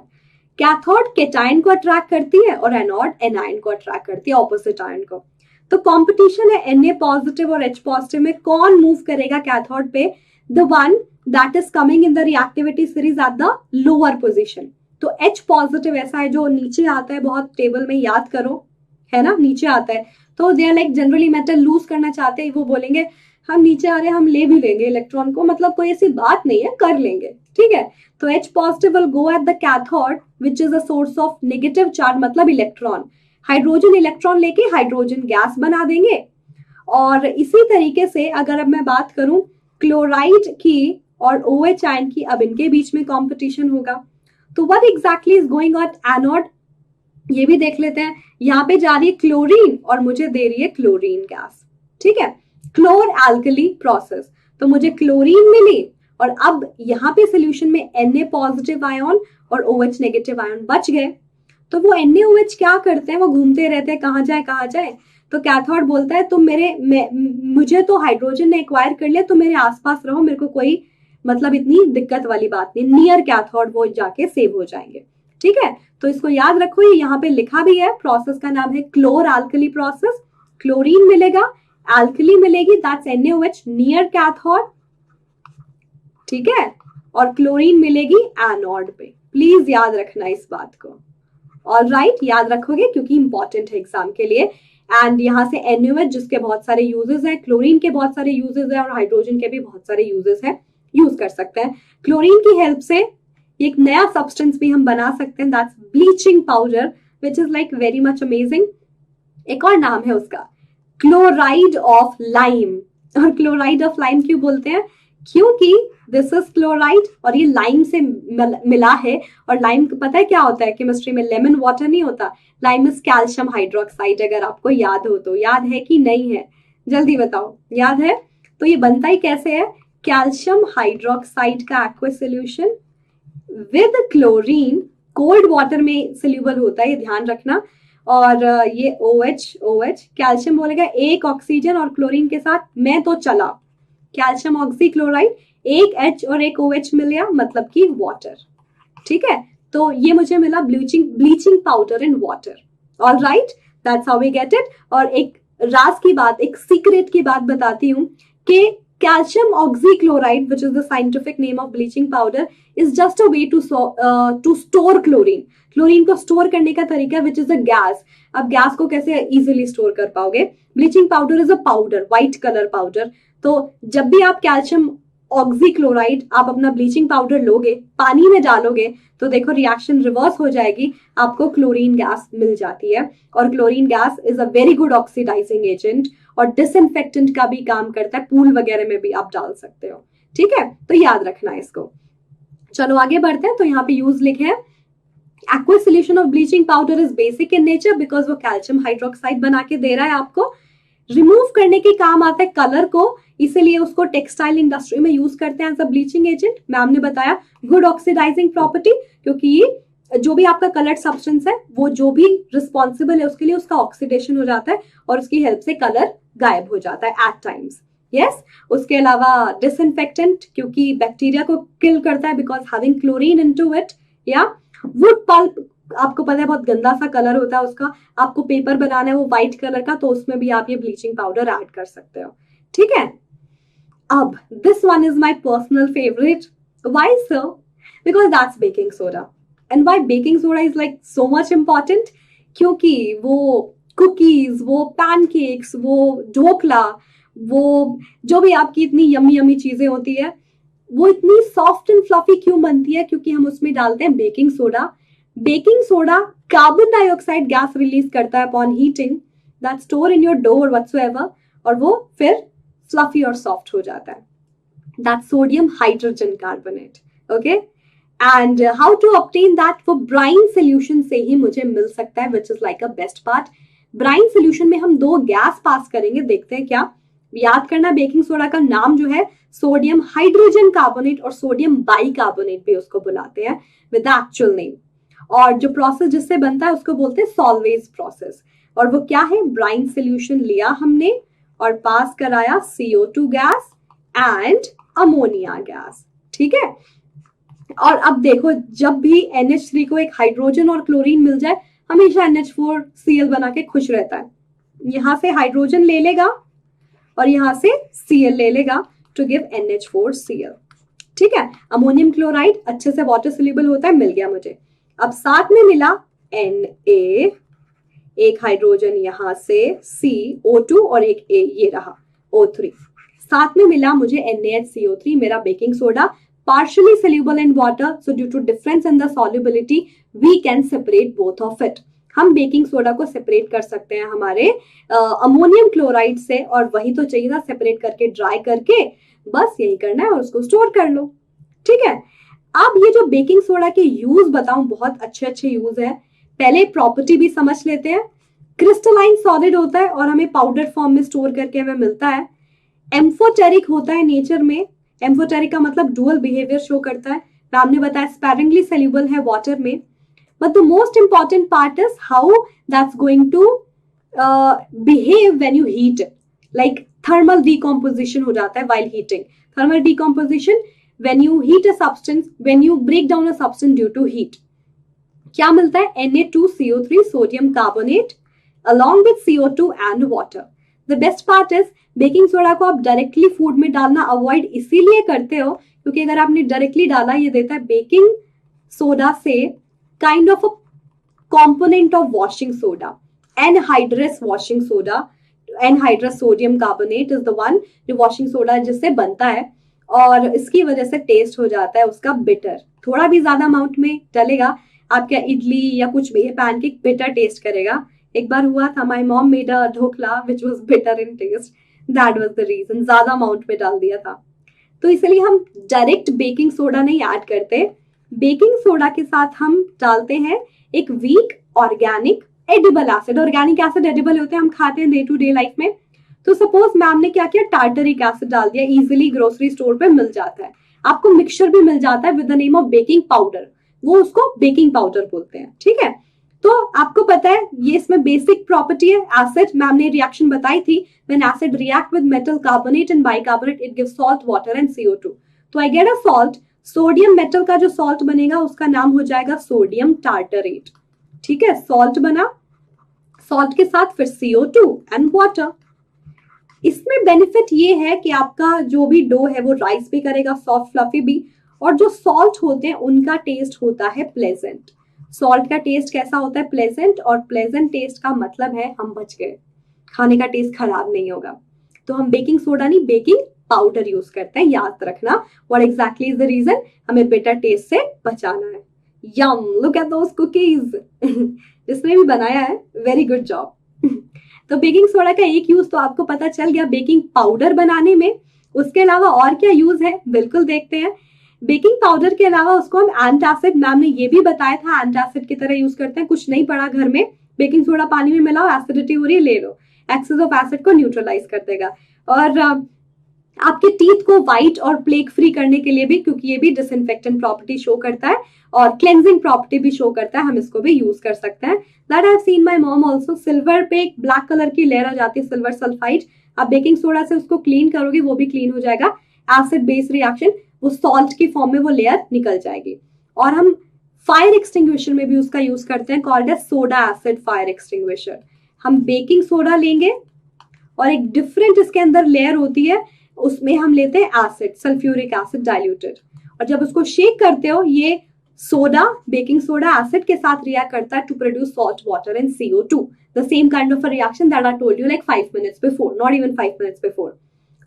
कैथोड केटायन को अट्रैक्ट करती है और एनोड एनायन को अट्रैक्ट करती है, ऑपोजिट आयन को। तो कंपटीशन है Na पॉजिटिव और H पॉजिटिव में, कौन मूव करेगा कैथोड पे, the one that is coming in the reactivity series at the lower position. तो H पॉजिटिव ऐसा है जो नीचे आता है, बहुत टेबल में याद करो, है ना, नीचे आता है। तो they are like generally metal lose करना चाहते हैं, वो बोलेंगे हम नीचे आ रहे हैं, हम ले भी लेंगे इलेक्ट्रॉन को, मतलब कोई ऐसी बात नहीं है, कर लेंगे, ठीक है। तो H positive will go at the cathode which is a source of negative charge, मतलब इलेक्ट्रॉन। हाइड्रोजन इलेक्ट्रॉन लेके हाइड्रोजन गैस बना देंगे। और इसी तरीके से अगर अब मैं बात करूं क्लोराइड की और OH आयन की, अब इनके बीच में कंपटीशन होगा। तो what exactly is going on anode ये भी देख लेते हैं, यहाँ पे जा रही है क्लोरीन और मुझे दे रही है क्लोरीन गैस, ठीक है, क्लोर एल्कली प्रोसेस, तो मुझे क्लोरीन मिली और अब यहाँ पे सोल्यूशन में Na पॉजिटिव आयन और OH नेगेटिव आयन बच गए। तो वो NaOH क्या करते हैं, वो घूमते रहते हैं, कहाँ जाए, तो कैथोड बोलता है तुम मुझे तो हाइड्रोजन ने एक्वायर कर लिया, तो मेरे आसपास रहो, मेरे को कोई मतलब इतनी दिक्कत वाली बात नहीं, नियर कैथोड वो जाके सेव हो जाएंगे, ठीक है। तो इसको याद रखो, ये यहाँ पे लिखा भी है, प्रोसेस का नाम है क्लोर एल्कली प्रोसेस। क्लोरीन मिलेगा, एल्कली मिलेगी, दैट्स NaOH नियर कैथोड, ठीक है, और क्लोरीन मिलेगी एनोड पे। प्लीज याद रखना इस बात को, ऑलराइट, याद रखोगे क्योंकि इंपॉर्टेंट है एग्जाम के लिए। एंड यहाँ से NaOH जिसके बहुत सारे यूजेस हैं, क्लोरीन के बहुत सारे यूजेस हैं और हाइड्रोजन के भी बहुत सारे यूजेस हैं, यूज कर सकते हैं। क्लोरीन की हेल्प से एक नया सब्सटेंस भी हम बना सकते हैं, that's bleaching powder, which is like very much amazing. एक और नाम है उसका क्लोराइड ऑफ लाइम। और क्लोराइड ऑफ लाइम क्यों बोलते हैं, क्योंकि दिस इज क्लोराइड और ये लाइम से मिला है, और लाइम पता है क्या होता है केमिस्ट्री में, लेमन वाटर नहीं होता, लाइम इज कैल्शियम हाइड्रोक्साइड, अगर आपको याद हो तो। याद है कि नहीं है, जल्दी बताओ, याद है? तो ये बनता ही कैसे है, कैल्शियम हाइड्रोक्साइड का aqueous solution with chlorine, cold water में सोल्यूबल होता है, ये ध्यान रखना। और ये OH कैल्शियम बोलेगा एक ऑक्सीजन और क्लोरीन के साथ मैं तो चला, कैल्शियम ऑक्सी क्लोराइड, एक H और एक OH मिल गया, मतलब कि वाटर, ठीक है। तो ये मुझे मिला bleaching powder in water, alright, that's how we get it. और एक राज की बात, एक सीक्रेट की बात बताती हूँ कि calcium oxychloride, which is the scientific name of bleaching powder, is just a way to store chlorine. Chlorine को स्टोर करने का तरीका विच इज अ गैस। अब गैस को कैसे इजीली स्टोर कर पाओगे, bleaching powder is a powder, white colour powder. तो जब भी आप कैल्शियम ऑक्सीक्लोराइड, आप अपना ब्लीचिंग पाउडर लोगे, पानी में डालोगे, तो देखो रिएक्शन रिवर्स हो जाएगी, आपको क्लोरीन गैस मिल जाती है। और chlorine gas is a very good oxidising agent और डिसइंफेक्टेंट का भी काम करता है, पूल वगैरह में भी आप डाल सकते हो, ठीक है। तो याद रखना इसको। चलो आगे बढ़ते हैं। तो यहाँ पे यूज लिखे हैं, aqueous solution of bleaching powder is basic in nature because वो कैल्शियम हाइड्रोक्साइड बना के दे रहा है आपको। रिमूव करने के काम आता है कलर को, इसीलिए उसको टेक्सटाइल इंडस्ट्री में यूज करते हैं as a bleaching agent. Ma'am ने बताया गुड ऑक्सीडाइजिंग प्रॉपर्टी, क्योंकि जो भी आपका कलर्ड सब्सटेंस है, वो जो भी रिस्पॉन्सिबल है उसके लिए, उसका ऑक्सीडेशन हो जाता है और उसकी हेल्प से कलर गायब हो जाता है एट टाइम्स। यस, उसके अलावा डिसइंफेक्टेंट, क्योंकि बैक्टीरिया को किल करता है because having chlorine into it. या वुड पल्प, आपको पता है बहुत गंदा सा कलर होता है उसका, आपको पेपर बनाना है वो व्हाइट कलर का, तो उसमें भी आप ये ब्लीचिंग पाउडर ऐड कर सकते हो, ठीक है। अब this one is my personal favourite, why sir, because that's baking soda. And why baking soda is like so much important, क्योंकि वो कुकीज, वो पैनकेक्स, वो ढोकला, वो जो भी आपकी इतनी यम्मी यम्मी चीजें होती है, वो इतनी सॉफ्ट एंड फ्लफी क्यों बनती है, क्योंकि हम उसमें डालते हैं baking soda. Baking soda carbon dioxide gas release करता है upon heating, that store in your dough और व्हाटसोएवर, और वो फिर फ्लफी और सॉफ्ट हो जाता है, that sodium hydrogen carbonate, okay. And how to obtain that, वो ब्राइन सोल्यूशन से ही मुझे मिल सकता है, which is like a best part. Brine solution में हम दो गैस पास करेंगे, देखते हैं क्या। याद करना, बेकिंग सोडा का नाम जो है सोडियम हाइड्रोजन कार्बोनेट और सोडियम बाइकार्बोनेट भी उसको बुलाते हैं विद द एक्चुअल नेम। और जो प्रोसेस जिससे बनता है उसको बोलते हैं सॉल्वेज प्रोसेस। और वो क्या है, ब्राइन सोल्यूशन लिया हमने और पास कराया CO2 gas and ammonia gas, ठीक है। और अब देखो, जब भी NH3 को एक हाइड्रोजन और क्लोरीन मिल जाए, हमेशा NH4Cl बना के खुश रहता है। यहां से हाइड्रोजन ले लेगा और यहां से Cl ले लेगा टू गिव NH4Cl, ठीक है। अमोनियम क्लोराइड अच्छे से वाटर सोल्यूबल होता है, मिल गया मुझे। अब साथ में मिला Na, एक हाइड्रोजन यहां से CO2 और एक A, ये रहा O3। साथ में मिला मुझे NaHCO3, मेरा baking soda, partially soluble in water, so due to difference in the solubility we can separate both of it। हम बेकिंग सोडा को सेपरेट कर सकते हैं हमारे अमोनियम क्लोराइड से, और वही तो चाहिए था, सेपरेट करके ड्राई करके बस यही करना है और उसको स्टोर कर लो, ठीक है। अब ये जो बेकिंग सोडा के यूज बताऊं, बहुत अच्छे अच्छे यूज है। पहले प्रॉपर्टी भी समझ लेते हैं। क्रिस्टलाइन सॉलिड होता है और हमें पाउडर फॉर्म में स्टोर करके हमें मिलता है। एम्फोटेरिक होता है नेचर में। एम्फोटेरिक का मतलब डुअल बिहेवियर शो करता है। हमने बताया स्पैरिंगली सोल्यूबल है वाटर में। But the most important part is how that's going to behave when you heat it. Like thermal decomposition हो जाता है while heating. Thermal decomposition when you heat a substance, when you break down a substance due to heat. क्या मिलता है? Na2CO3 sodium carbonate along with CO2 and water. The best part is baking soda को आप डायरेक्टली फूड में डालना अवॉइड इसीलिए करते हो क्योंकि अगर आपने डायरेक्टली डाला, ये देता है बेकिंग सोडा से kind of a component of washing soda, anhydrous washing soda. Anhydrous sodium carbonate is the one जो वॉशिंग सोडा जिससे बनता है और इसकी वजह से टेस्ट हो जाता है उसका बिटर। थोड़ा भी ज्यादा अमाउंट में डलेगा आपका इडली या कुछ भी पैनकेक बिटर टेस्ट करेगा। एक बार हुआ था, my mom made a dhokla which was bitter in taste, that was the reason, ज्यादा अमाउंट में डाल दिया था। तो इसलिए हम डायरेक्ट बेकिंग सोडा नहीं ऐड करते। बेकिंग सोडा के साथ हम डालते हैं एक weak organic edible acid. Organic acid edible होते हैं, हम खाते हैं डे टू डे लाइफ में। तो सपोज मैम ने क्या किया, टार्टरिक एसिड डाल दिया, इजिली ग्रोसरी स्टोर पे मिल जाता है। आपको मिक्सचर भी मिल जाता है with the name of baking powder, वो उसको बेकिंग पाउडर बोलते हैं। ठीक है, तो आपको पता है ये इसमें बेसिक प्रॉपर्टी है एसिड। मैम ने रिएक्शन बताई थी, when acid react with metal carbonate and bicarbonate it gives salt, water and CO2। तो I get a salt. Sodium metal का जो सॉल्ट बनेगा उसका नाम हो जाएगा सोडियम टार्टरेट। ठीक है, सॉल्ट बना, सॉल्ट के साथ फिर CO2 एंड वाटर। इसमें बेनिफिट ये है कि आपका जो भी डो है वो राइस भी करेगा, सॉफ्ट फ्लफी भी, और जो सॉल्ट होते हैं उनका टेस्ट होता है प्लेजेंट। सॉल्ट का टेस्ट कैसा होता है? प्लेजेंट। और प्लेजेंट टेस्ट का मतलब है हम बच गए, खाने का टेस्ट खराब नहीं होगा। तो हम बेकिंग सोडा नहीं, बेकिंग पाउडर यूज करते हैं, याद रखना। What exactly is the reason? हमें बिटर टेस्ट से बचाना है। Yum, look at those cookies जिसने भी बनाया है, वेरी गुड जॉब। तो बेकिंग सोडा का एक यूज तो आपको पता चल गया बेकिंग पाउडर बनाने में। उसके अलावा और क्या यूज है, बिल्कुल देखते हैं। बेकिंग पाउडर के अलावा उसको हम एंटासिड, मैम ने ये भी बताया था, एंटासिड की तरह यूज करते हैं। कुछ नहीं पड़ा घर में, बेकिंग सोडा पानी में मिलाओ, एसिडिटी हो रही है, ले लो, एक्सेस ऑफ एसिड को न्यूट्रलाइज कर देगा। और आपके टीथ को व्हाइट और प्लेग फ्री करने के लिए भी, क्योंकि ये भी डिसइंफेक्टेंट प्रॉपर्टी शो करता है और क्लेंजिंग प्रॉपर्टी भी शो करता है, हम इसको भी यूज कर सकते हैं। That I have seen my mom also. Silver पे एक ब्लैक कलर की लेयर आ जाती है, सिल्वर सल्फाइड। आप बेकिंग सोडा से उसको क्लीन करोगे, वो भी क्लीन हो जाएगा। एसिड बेस रिएक्शन, वो सॉल्ट की फॉर्म में वो लेयर निकल जाएगी। और हम फायर एक्सटिंग्विशर में भी उसका यूज करते हैं, called as soda acid fire extinguisher. हम बेकिंग सोडा लेंगे और एक डिफरेंट इसके अंदर लेयर होती है, उसमें हम लेते हैं एसिड, सल्फ्यूरिक एसिड डाइल्यूटेड। और जब उसको शेक करते हो, ये सोडा, बेकिंग सोडा एसिड के साथ रिएक्ट करता है to produce salt, water and CO2। The same kind of a reaction that I told you like 5 minutes before, not even 5 minutes before.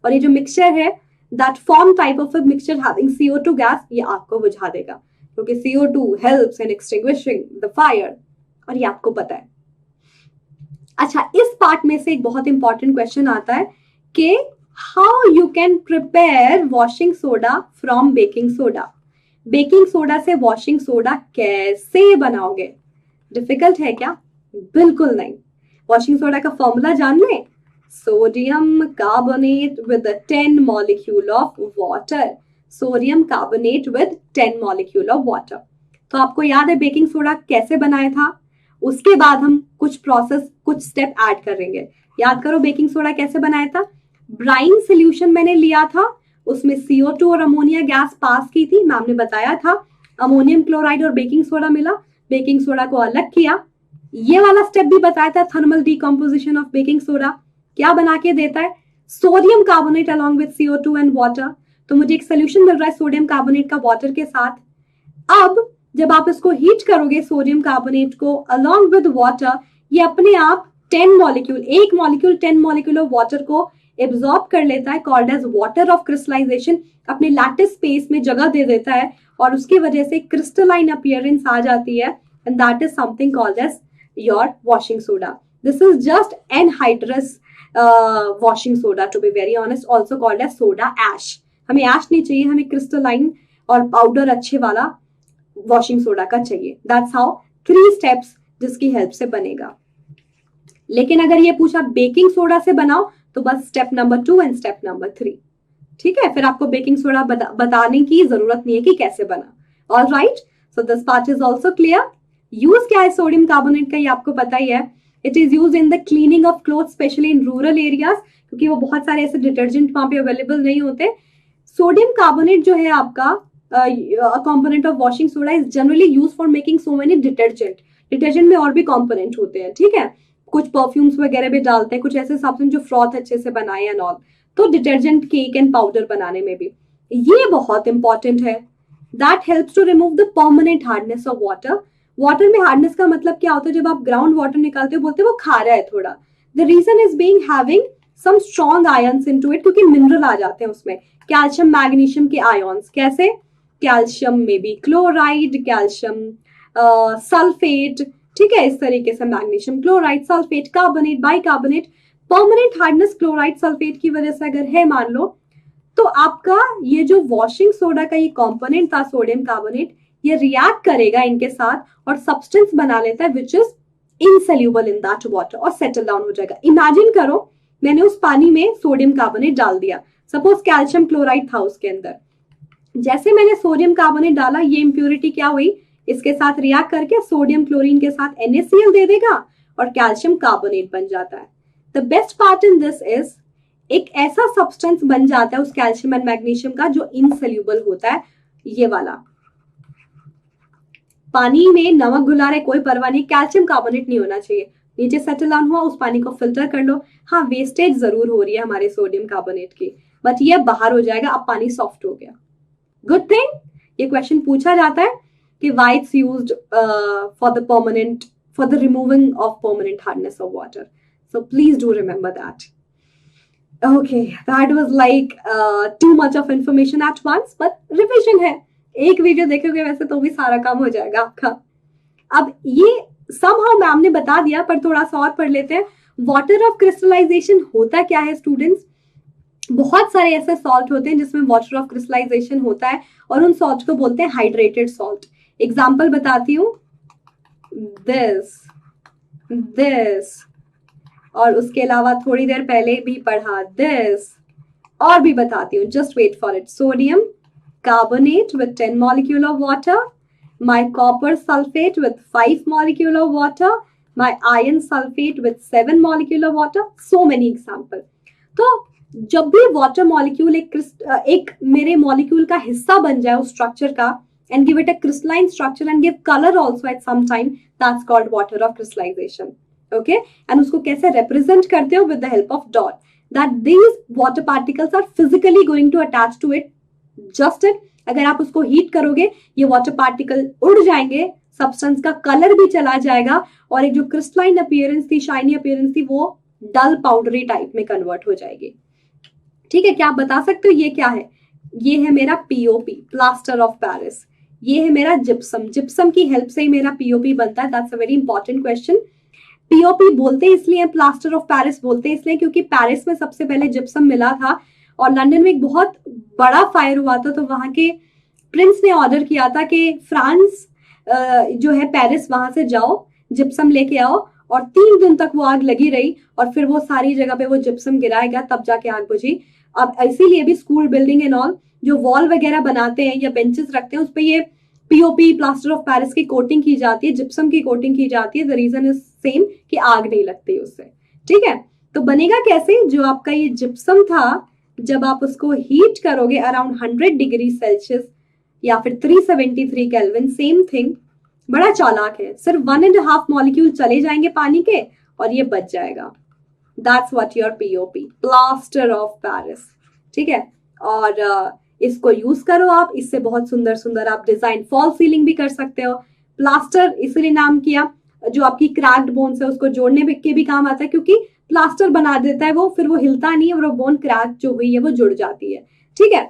और ये जो मिक्सचर है, that foam type of a mixture having CO2 gas, ये आपको बुझा देगा क्योंकि CO2 helps in extinguishing the fire, और ये आपको पता है। अच्छा, इस पार्ट में से एक बहुत इंपॉर्टेंट क्वेश्चन आता है कि how you can prepare washing soda from baking soda. Baking soda से वॉशिंग सोडा कैसे बनाओगे? डिफिकल्ट है क्या? बिल्कुल नहीं। वॉशिंग सोडा का फॉर्मूला जान लें, sodium carbonate with 10 molecule of water. Sodium carbonate with 10 molecule of water. तो आपको याद है बेकिंग सोडा कैसे बनाया था? उसके बाद हम कुछ प्रोसेस, कुछ स्टेप ऐड करेंगे। याद करो बेकिंग सोडा कैसे बनाया था। ब्राइन सोल्यूशन मैंने लिया था, उसमें CO2 और अमोनिया गैस पास की थी, मैम ने बताया था। अमोनियम क्लोराइड और बेकिंग सोडा मिला, बेकिंग सोडा को अलग किया। ये वाला स्टेप भी बताया था, thermal decomposition of baking soda. क्या बना के देता है? Sodium carbonate along with CO2 and water. तो मुझे एक सोल्यूशन मिल रहा है सोडियम कार्बोनेट का वाटर के साथ। अब जब आप इसको हीट करोगे सोडियम कार्बोनेट को अलॉन्ग विद वाटर, ये अपने आप 10 मॉलिक्यूल, एक मॉलिक्यूल 10 मॉलिक्यूल ऑफ वाटर को एब्जॉर्ब कर लेता है, called as water of crystallisation. अपने लैटिस स्पेस में जगह दे देता है और उसकी वजह से क्रिस्टलाइन अपीयरेंस आ जाती है, and that is something called as your washing soda. This is just anhydrous washing soda, to be very honest, also called as soda ash. हमें ऐश नहीं चाहिए, हमें क्रिस्टलाइन और पाउडर अच्छे वाला वॉशिंग सोडा का चाहिए। दैट्स हाउ 3 steps जिसकी हेल्प से बनेगा। लेकिन अगर ये पूछा बेकिंग सोडा से बनाओ तो बस step number 2 and step number 3, ठीक है। फिर आपको बेकिंग सोडा बताने की जरूरत नहीं है कि कैसे बना। All right, so this part is also clear. Use क्या है सोडियम कार्बोनेट का, ये आपको पता ही है। It is use in the cleaning of cloth, specially in rural areas, क्योंकि वो बहुत सारे ऐसे डिटर्जेंट वहां पे अवेलेबल नहीं होते। सोडियम कार्बोनेट जो है आपका component of washing soda is generally use for making so many detergent. Detergent में और भी कंपोनेंट होते हैं, ठीक है। कुछ परफ्यूम्स वगैरह भी डालते हैं, कुछ ऐसे सब्सटेंस जो फ्रॉथ अच्छे से बनाए एंड ऑल। तो डिटर्जेंट, केक एंड पाउडर बनाने में भी ये बहुत इंपॉर्टेंट है। That helps to remove the permanent hardness of water. Water में हार्डनेस का मतलब क्या होता है, जब आप ग्राउंड वाटर निकालते हो बोलते हो वो खारा है थोड़ा। The reason is being having some strong ions into it, क्योंकि मिनरल आ जाते हैं उसमें, कैल्शियम मैग्नीशियम के आयंस। कैसे? कैल्शियम में भी क्लोराइड, कैल्शियम सल्फेट, ठीक है, इस तरीके से magnesium chloride, sulphate, carbonate, bicarbonate. Permanent hardness chloride sulphate की वजह से अगर है मान लो, तो आपका ये जो वॉशिंग सोडा का ये कंपोनेंट था सोडियम कार्बोनेट, ये रिएक्ट करेगा इनके साथ और सब्सटेंस बना लेता है which is insoluble in that water और सेटल डाउन हो जाएगा। इमेजिन करो मैंने उस पानी में सोडियम कार्बोनेट डाल दिया, सपोज कैल्शियम क्लोराइड था उसके अंदर। जैसे मैंने सोडियम कार्बोनेट डाला, ये इंप्योरिटी क्या हुई, इसके साथ रिएक्ट करके सोडियम क्लोरीन के साथ NaCl दे देगा और कैल्शियम कार्बोनेट बन जाता है। The best part in this is एक ऐसा सब्सटेंस बन जाता है उस कैल्शियम एंड मैग्नीशियम का जो इनसोल्यूबल होता है। ये वाला पानी में नमक घुला रहे कोई परवाह नहीं, कैल्शियम कार्बोनेट नहीं होना चाहिए, नीचे सेटल डाउन हुआ, उस पानी को फिल्टर कर लो। हाँ, वेस्टेज जरूर हो रही है हमारे सोडियम कार्बोनेट की, बट ये बाहर हो जाएगा, अब पानी सॉफ्ट हो गया। Good thing. ये क्वेश्चन पूछा जाता है कि why it's used for the removing of permanent hardness of water. So please do remember that. Okay, that was like too much of information at once, but revision है, एक वीडियो देखोगे वैसे तो भी सारा काम हो जाएगा आपका। अब ये somehow मैम ने बता दिया, पर थोड़ा सा और पढ़ लेते हैं। वाटर ऑफ क्रिस्टलाइजेशन होता क्या है स्टूडेंट्स? बहुत सारे ऐसे सॉल्ट होते हैं जिसमें वाटर ऑफ क्रिस्टलाइजेशन होता है और उन सॉल्ट को बोलते हैं हाइड्रेटेड सॉल्ट। एग्जाम्पल बताती हूँ, दिस और उसके अलावा थोड़ी देर पहले भी पढ़ा दिस, और भी बताती हूँ, just wait for it. Sodium carbonate with 10 molecule of water, my copper sulphate with 5 molecule of water, my iron sulphate with 7 molecule of water, so many example. तो जब भी वाटर मॉलिक्यूल एक मेरे मॉलिक्यूल का हिस्सा बन जाए उस स्ट्रक्चर का, and give it a crystalline structure and give color also at some time, that's called water of crystallization. Okay, and उसको कैसे represent करते हो? with the help of dot, that these water particles are physically going to attach to it, just it। अगर आप उसको हीट करोगे ये वाटर पार्टिकल उड़ जाएंगे, सब्सटेंस का कलर भी चला जाएगा और एक जो क्रिस्टलाइन अपीयरेंस थी, शाइनी अपीयरेंस थी, वो डल पाउडरी टाइप में कन्वर्ट हो जाएगी। ठीक है, क्या आप बता सकते हो ये क्या है? ये है मेरा POP, प्लास्टर ऑफ पेरिस। ये है मेरा जिप्सम, जिप्सम की हेल्प से ही मेरा POP बनता है। That's a very important question. POP बोलते इसलिए, प्लास्टर ऑफ पेरिस बोलते इसलिए क्योंकि पेरिस में सबसे पहले जिप्सम मिला था और लंदन में एक बहुत बड़ा फायर हुआ था, तो वहां के प्रिंस ने ऑर्डर किया था कि फ्रांस जो है पेरिस, वहां से जाओ, जिप्सम लेके आओ, और 3 दिन तक वो आग लगी रही और फिर वो सारी जगह पे वो जिप्सम गिराया गया, तब जाके आग बुझी। अब इसीलिए भी स्कूल बिल्डिंग एंड ऑल जो वॉल वगैरह बनाते हैं या बेंचेस रखते हैं, उस पर ये POP, प्लास्टर ऑफ पेरिस की कोटिंग की जाती है, जिप्सम की कोटिंग की जाती है। द रीजन इज सेम कि आग नहीं लगती उससे। ठीक है, तो बनेगा कैसे? जो आपका ये जिप्सम था, जब आप उसको हीट करोगे अराउंड 100 डिग्री सेल्सियस या फिर 373 केल्विन, सेम थिंग। बड़ा चालाक है, सिर्फ 1.5 मॉलिक्यूल चले जाएंगे पानी के और ये बच जाएगा। That's what your POP, plaster of Paris. ठीक है, और इसको यूज करो आप, इससे बहुत सुंदर सुंदर आप डिजाइन, फॉल सीलिंग भी कर सकते हो। प्लास्टर इसलिए नाम किया, जो आपकी क्रैक्ड बोन्स है उसको जोड़ने के भी काम आता है, क्योंकि प्लास्टर बना देता है वो, फिर वो हिलता नहीं है और वो बोन क्रैक जो हुई है वो जुड़ जाती है। ठीक है,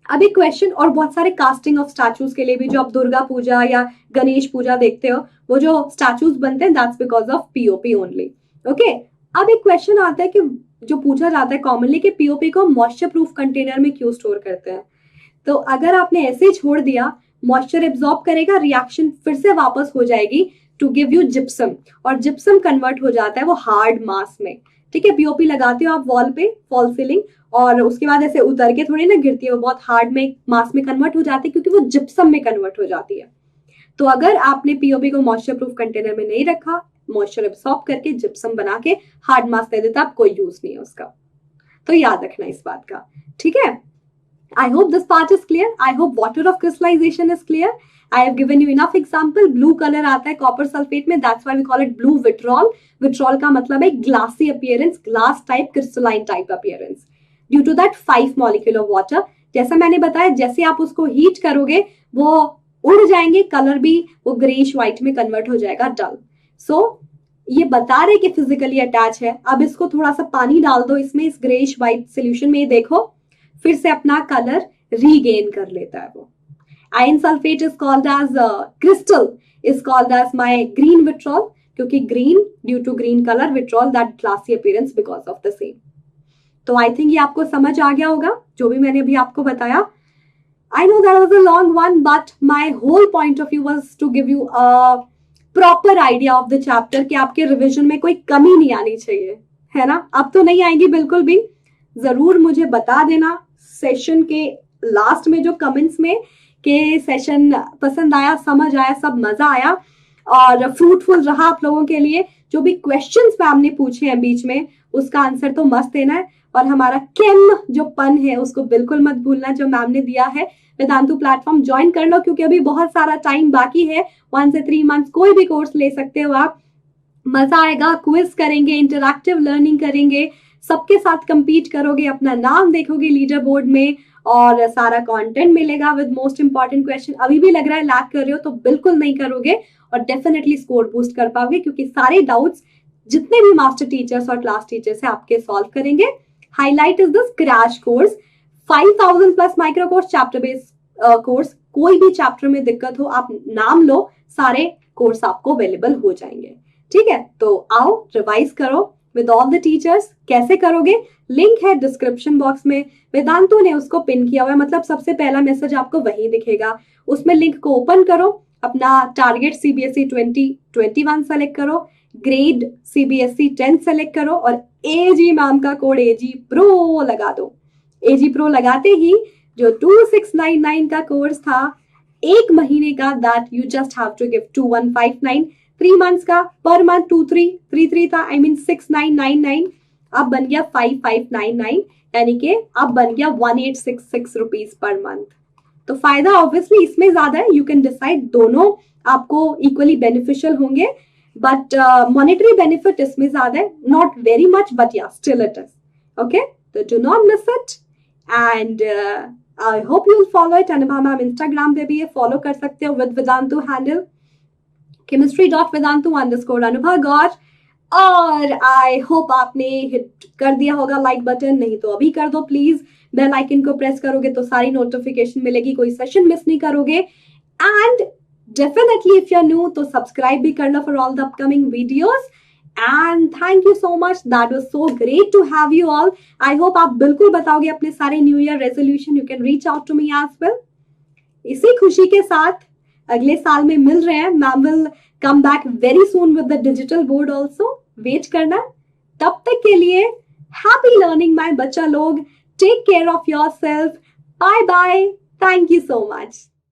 अब एक क्वेश्चन, और बहुत सारे कास्टिंग ऑफ स्टैचूज के लिए भी, जो आप दुर्गा पूजा या गणेश पूजा देखते हो, वो जो स्टैचूज बनते हैं, that's because of POP only. Okay, अब एक क्वेश्चन आता है कि जो पूछा जाता है कॉमनली कि POP को मॉइस्चर प्रूफ कंटेनर में क्यों स्टोर करते हैं? तो अगर आपने ऐसे छोड़ दिया, मॉइस्चर एब्जॉर्ब करेगा, रिएक्शन फिर से वापस हो जाएगी, टू गिव यू जिप्सम, और जिप्सम कन्वर्ट हो जाता है वो हार्ड मास में, ठीक है। पीओपी लगाते हो आप वॉल पे, फॉल सीलिंग, और उसके बाद ऐसे उतर के थोड़ी ना गिरती है, वो बहुत हार्ड में मास में कन्वर्ट हो जाती है, क्योंकि वो जिप्सम में कन्वर्ट हो जाती है। तो अगर आपने पीओपी को मॉइस्चर प्रूफ कंटेनर में नहीं रखा, मॉइस्चर एब्सॉर्ब करके जिप्सम बना के हार्ड मास दे देता, आप कोई यूज नहीं है उसका। तो याद रखना इस बात का, ठीक है। I hope this part is clear. I hope water of crystallisation is clear. I have given you enough example. Blue colour आता है कॉपर सल्फेट में, that's why we call it blue vitriol. Vitriol का मतलब है glassy appearance, glass type, crystalline type appearance. Due to that 5 molecule of water. जैसा मैंने बताया, जैसे आप उसको हीट करोगे वो उड़ जाएंगे, कलर भी वो ग्रेइश व्हाइट में कन्वर्ट हो जाएगा, डल। सो ये बता रहे कि फिजिकली अटैच है। अब इसको थोड़ा सा पानी डाल दो इसमें, इस ग्रेइश व्हाइट सोल्यूशन में, देखो फिर से अपना कलर रीगेन कर लेता है वो। Iron sulfate is called as crystal is called as my green vitriol, क्योंकि green due to green color vitriol, that glassy appearance because of the same. तो I think ये आपको समझ आ गया होगा जो भी मैंने अभी आपको बताया। I know that was a long one, but my whole point of view was to give you a proper idea of the chapter कि आपके रिविजन में कोई कमी नहीं आनी चाहिए, है ना। अब तो नहीं आएगी बिल्कुल भी। जरूर मुझे बता देना सेशन के लास्ट में जो कमेंट्स में के सेशन पसंद आया, समझ आया, सब मजा आया और फ्रूटफुल रहा आप लोगों के लिए। जो भी क्वेश्चंस मैम ने पूछे हैं बीच में, उसका आंसर तो मस्त देना है। और हमारा केम जो पन है उसको बिल्कुल मत भूलना, जो मैम ने दिया है। वेदांतु प्लेटफॉर्म ज्वाइन कर लो, क्योंकि अभी बहुत सारा टाइम बाकी है। 1 से 3 मंथ्स कोई भी कोर्स ले सकते हो आप। मजा आएगा, क्विज करेंगे, इंटरैक्टिव लर्निंग करेंगे, सबके साथ कंपीट करोगे, अपना नाम देखोगे लीडर बोर्ड में, और सारा कंटेंट मिलेगा विद मोस्ट इंपॉर्टेंट क्वेश्चन। अभी भी लग रहा है लैग कर रहे हो तो बिल्कुल नहीं करोगे, और डेफिनेटली स्कोर बूस्ट कर पाओगे, क्योंकि सारे डाउट्स जितने भी मास्टर टीचर्स और क्लास टीचर्स है आपके सॉल्व करेंगे। Highlight is this crash course, 5000 plus micro course, chapter based course. कोई भी चैप्टर में दिक्कत हो आप नाम लो, सारे कोर्स आपको अवेलेबल हो जाएंगे, ठीक है। तो आओ रिवाइज करो विद ऑल द टीचर्स। कैसे करोगे, लिंक है डिस्क्रिप्शन बॉक्स में, वेदांतु ने उसको पिन किया हुआ है, मतलब सबसे पहला मैसेज आपको वहीं दिखेगा। उसमें लिंक को ओपन करो, अपना टारगेट सीबीएसई 2021 सेलेक्ट करो, ग्रेड सीबीएसई 10 सेलेक्ट करो, और एजी मैम का कोड एजी प्रो लगा दो। एजी प्रो लगाते ही जो 2699 का कोर्स था 1 महीने का, that you just have to give 2159, 3 months का पर मंथ 2333 था, आई मीन 6999, अब बन गया 5599, यानी कि अब बन गया 1866 रुपीज पर मंथ। तो फायदा ऑब्वियसली इसमें ज्यादा है, यू कैन डिसाइड, दोनों आपको इक्वली बेनिफिशियल होंगे, बट मॉनेटरी बेनिफिट इसमें ज्यादा है, नॉट वेरी मच बट या स्टिल इट इज ओके। तो do not miss it, and I hope you will follow it. Anubha ma'am Instagram पे भी है, फॉलो कर सकते हो विद वेदांतु हैंडल chemistry.vedantu_अनुभा गौर। और आई होप आपने हिट कर दिया होगा लाइक बटन, नहीं तो अभी कर दो प्लीज। बेल आइकन को प्रेस करोगे तो सारी नोटिफिकेशन मिलेगी, कोई सेशन मिस नहीं करोगे। And definitely if you are new तो सब्सक्राइब भी कर लो for all the upcoming videos. And thank you so much, that was so great to have you all. I hope आप बिल्कुल बताओगे अपने सारे new year resolution, you can reach out to me as well. इसी खुशी के साथ अगले साल में मिल रहे हैं। Ma'am will come back very soon with the digital board also, wait करना। तब तक के लिए हैप्पी लर्निंग माय बच्चा लोग, take care of yourself, bye bye, thank you so much.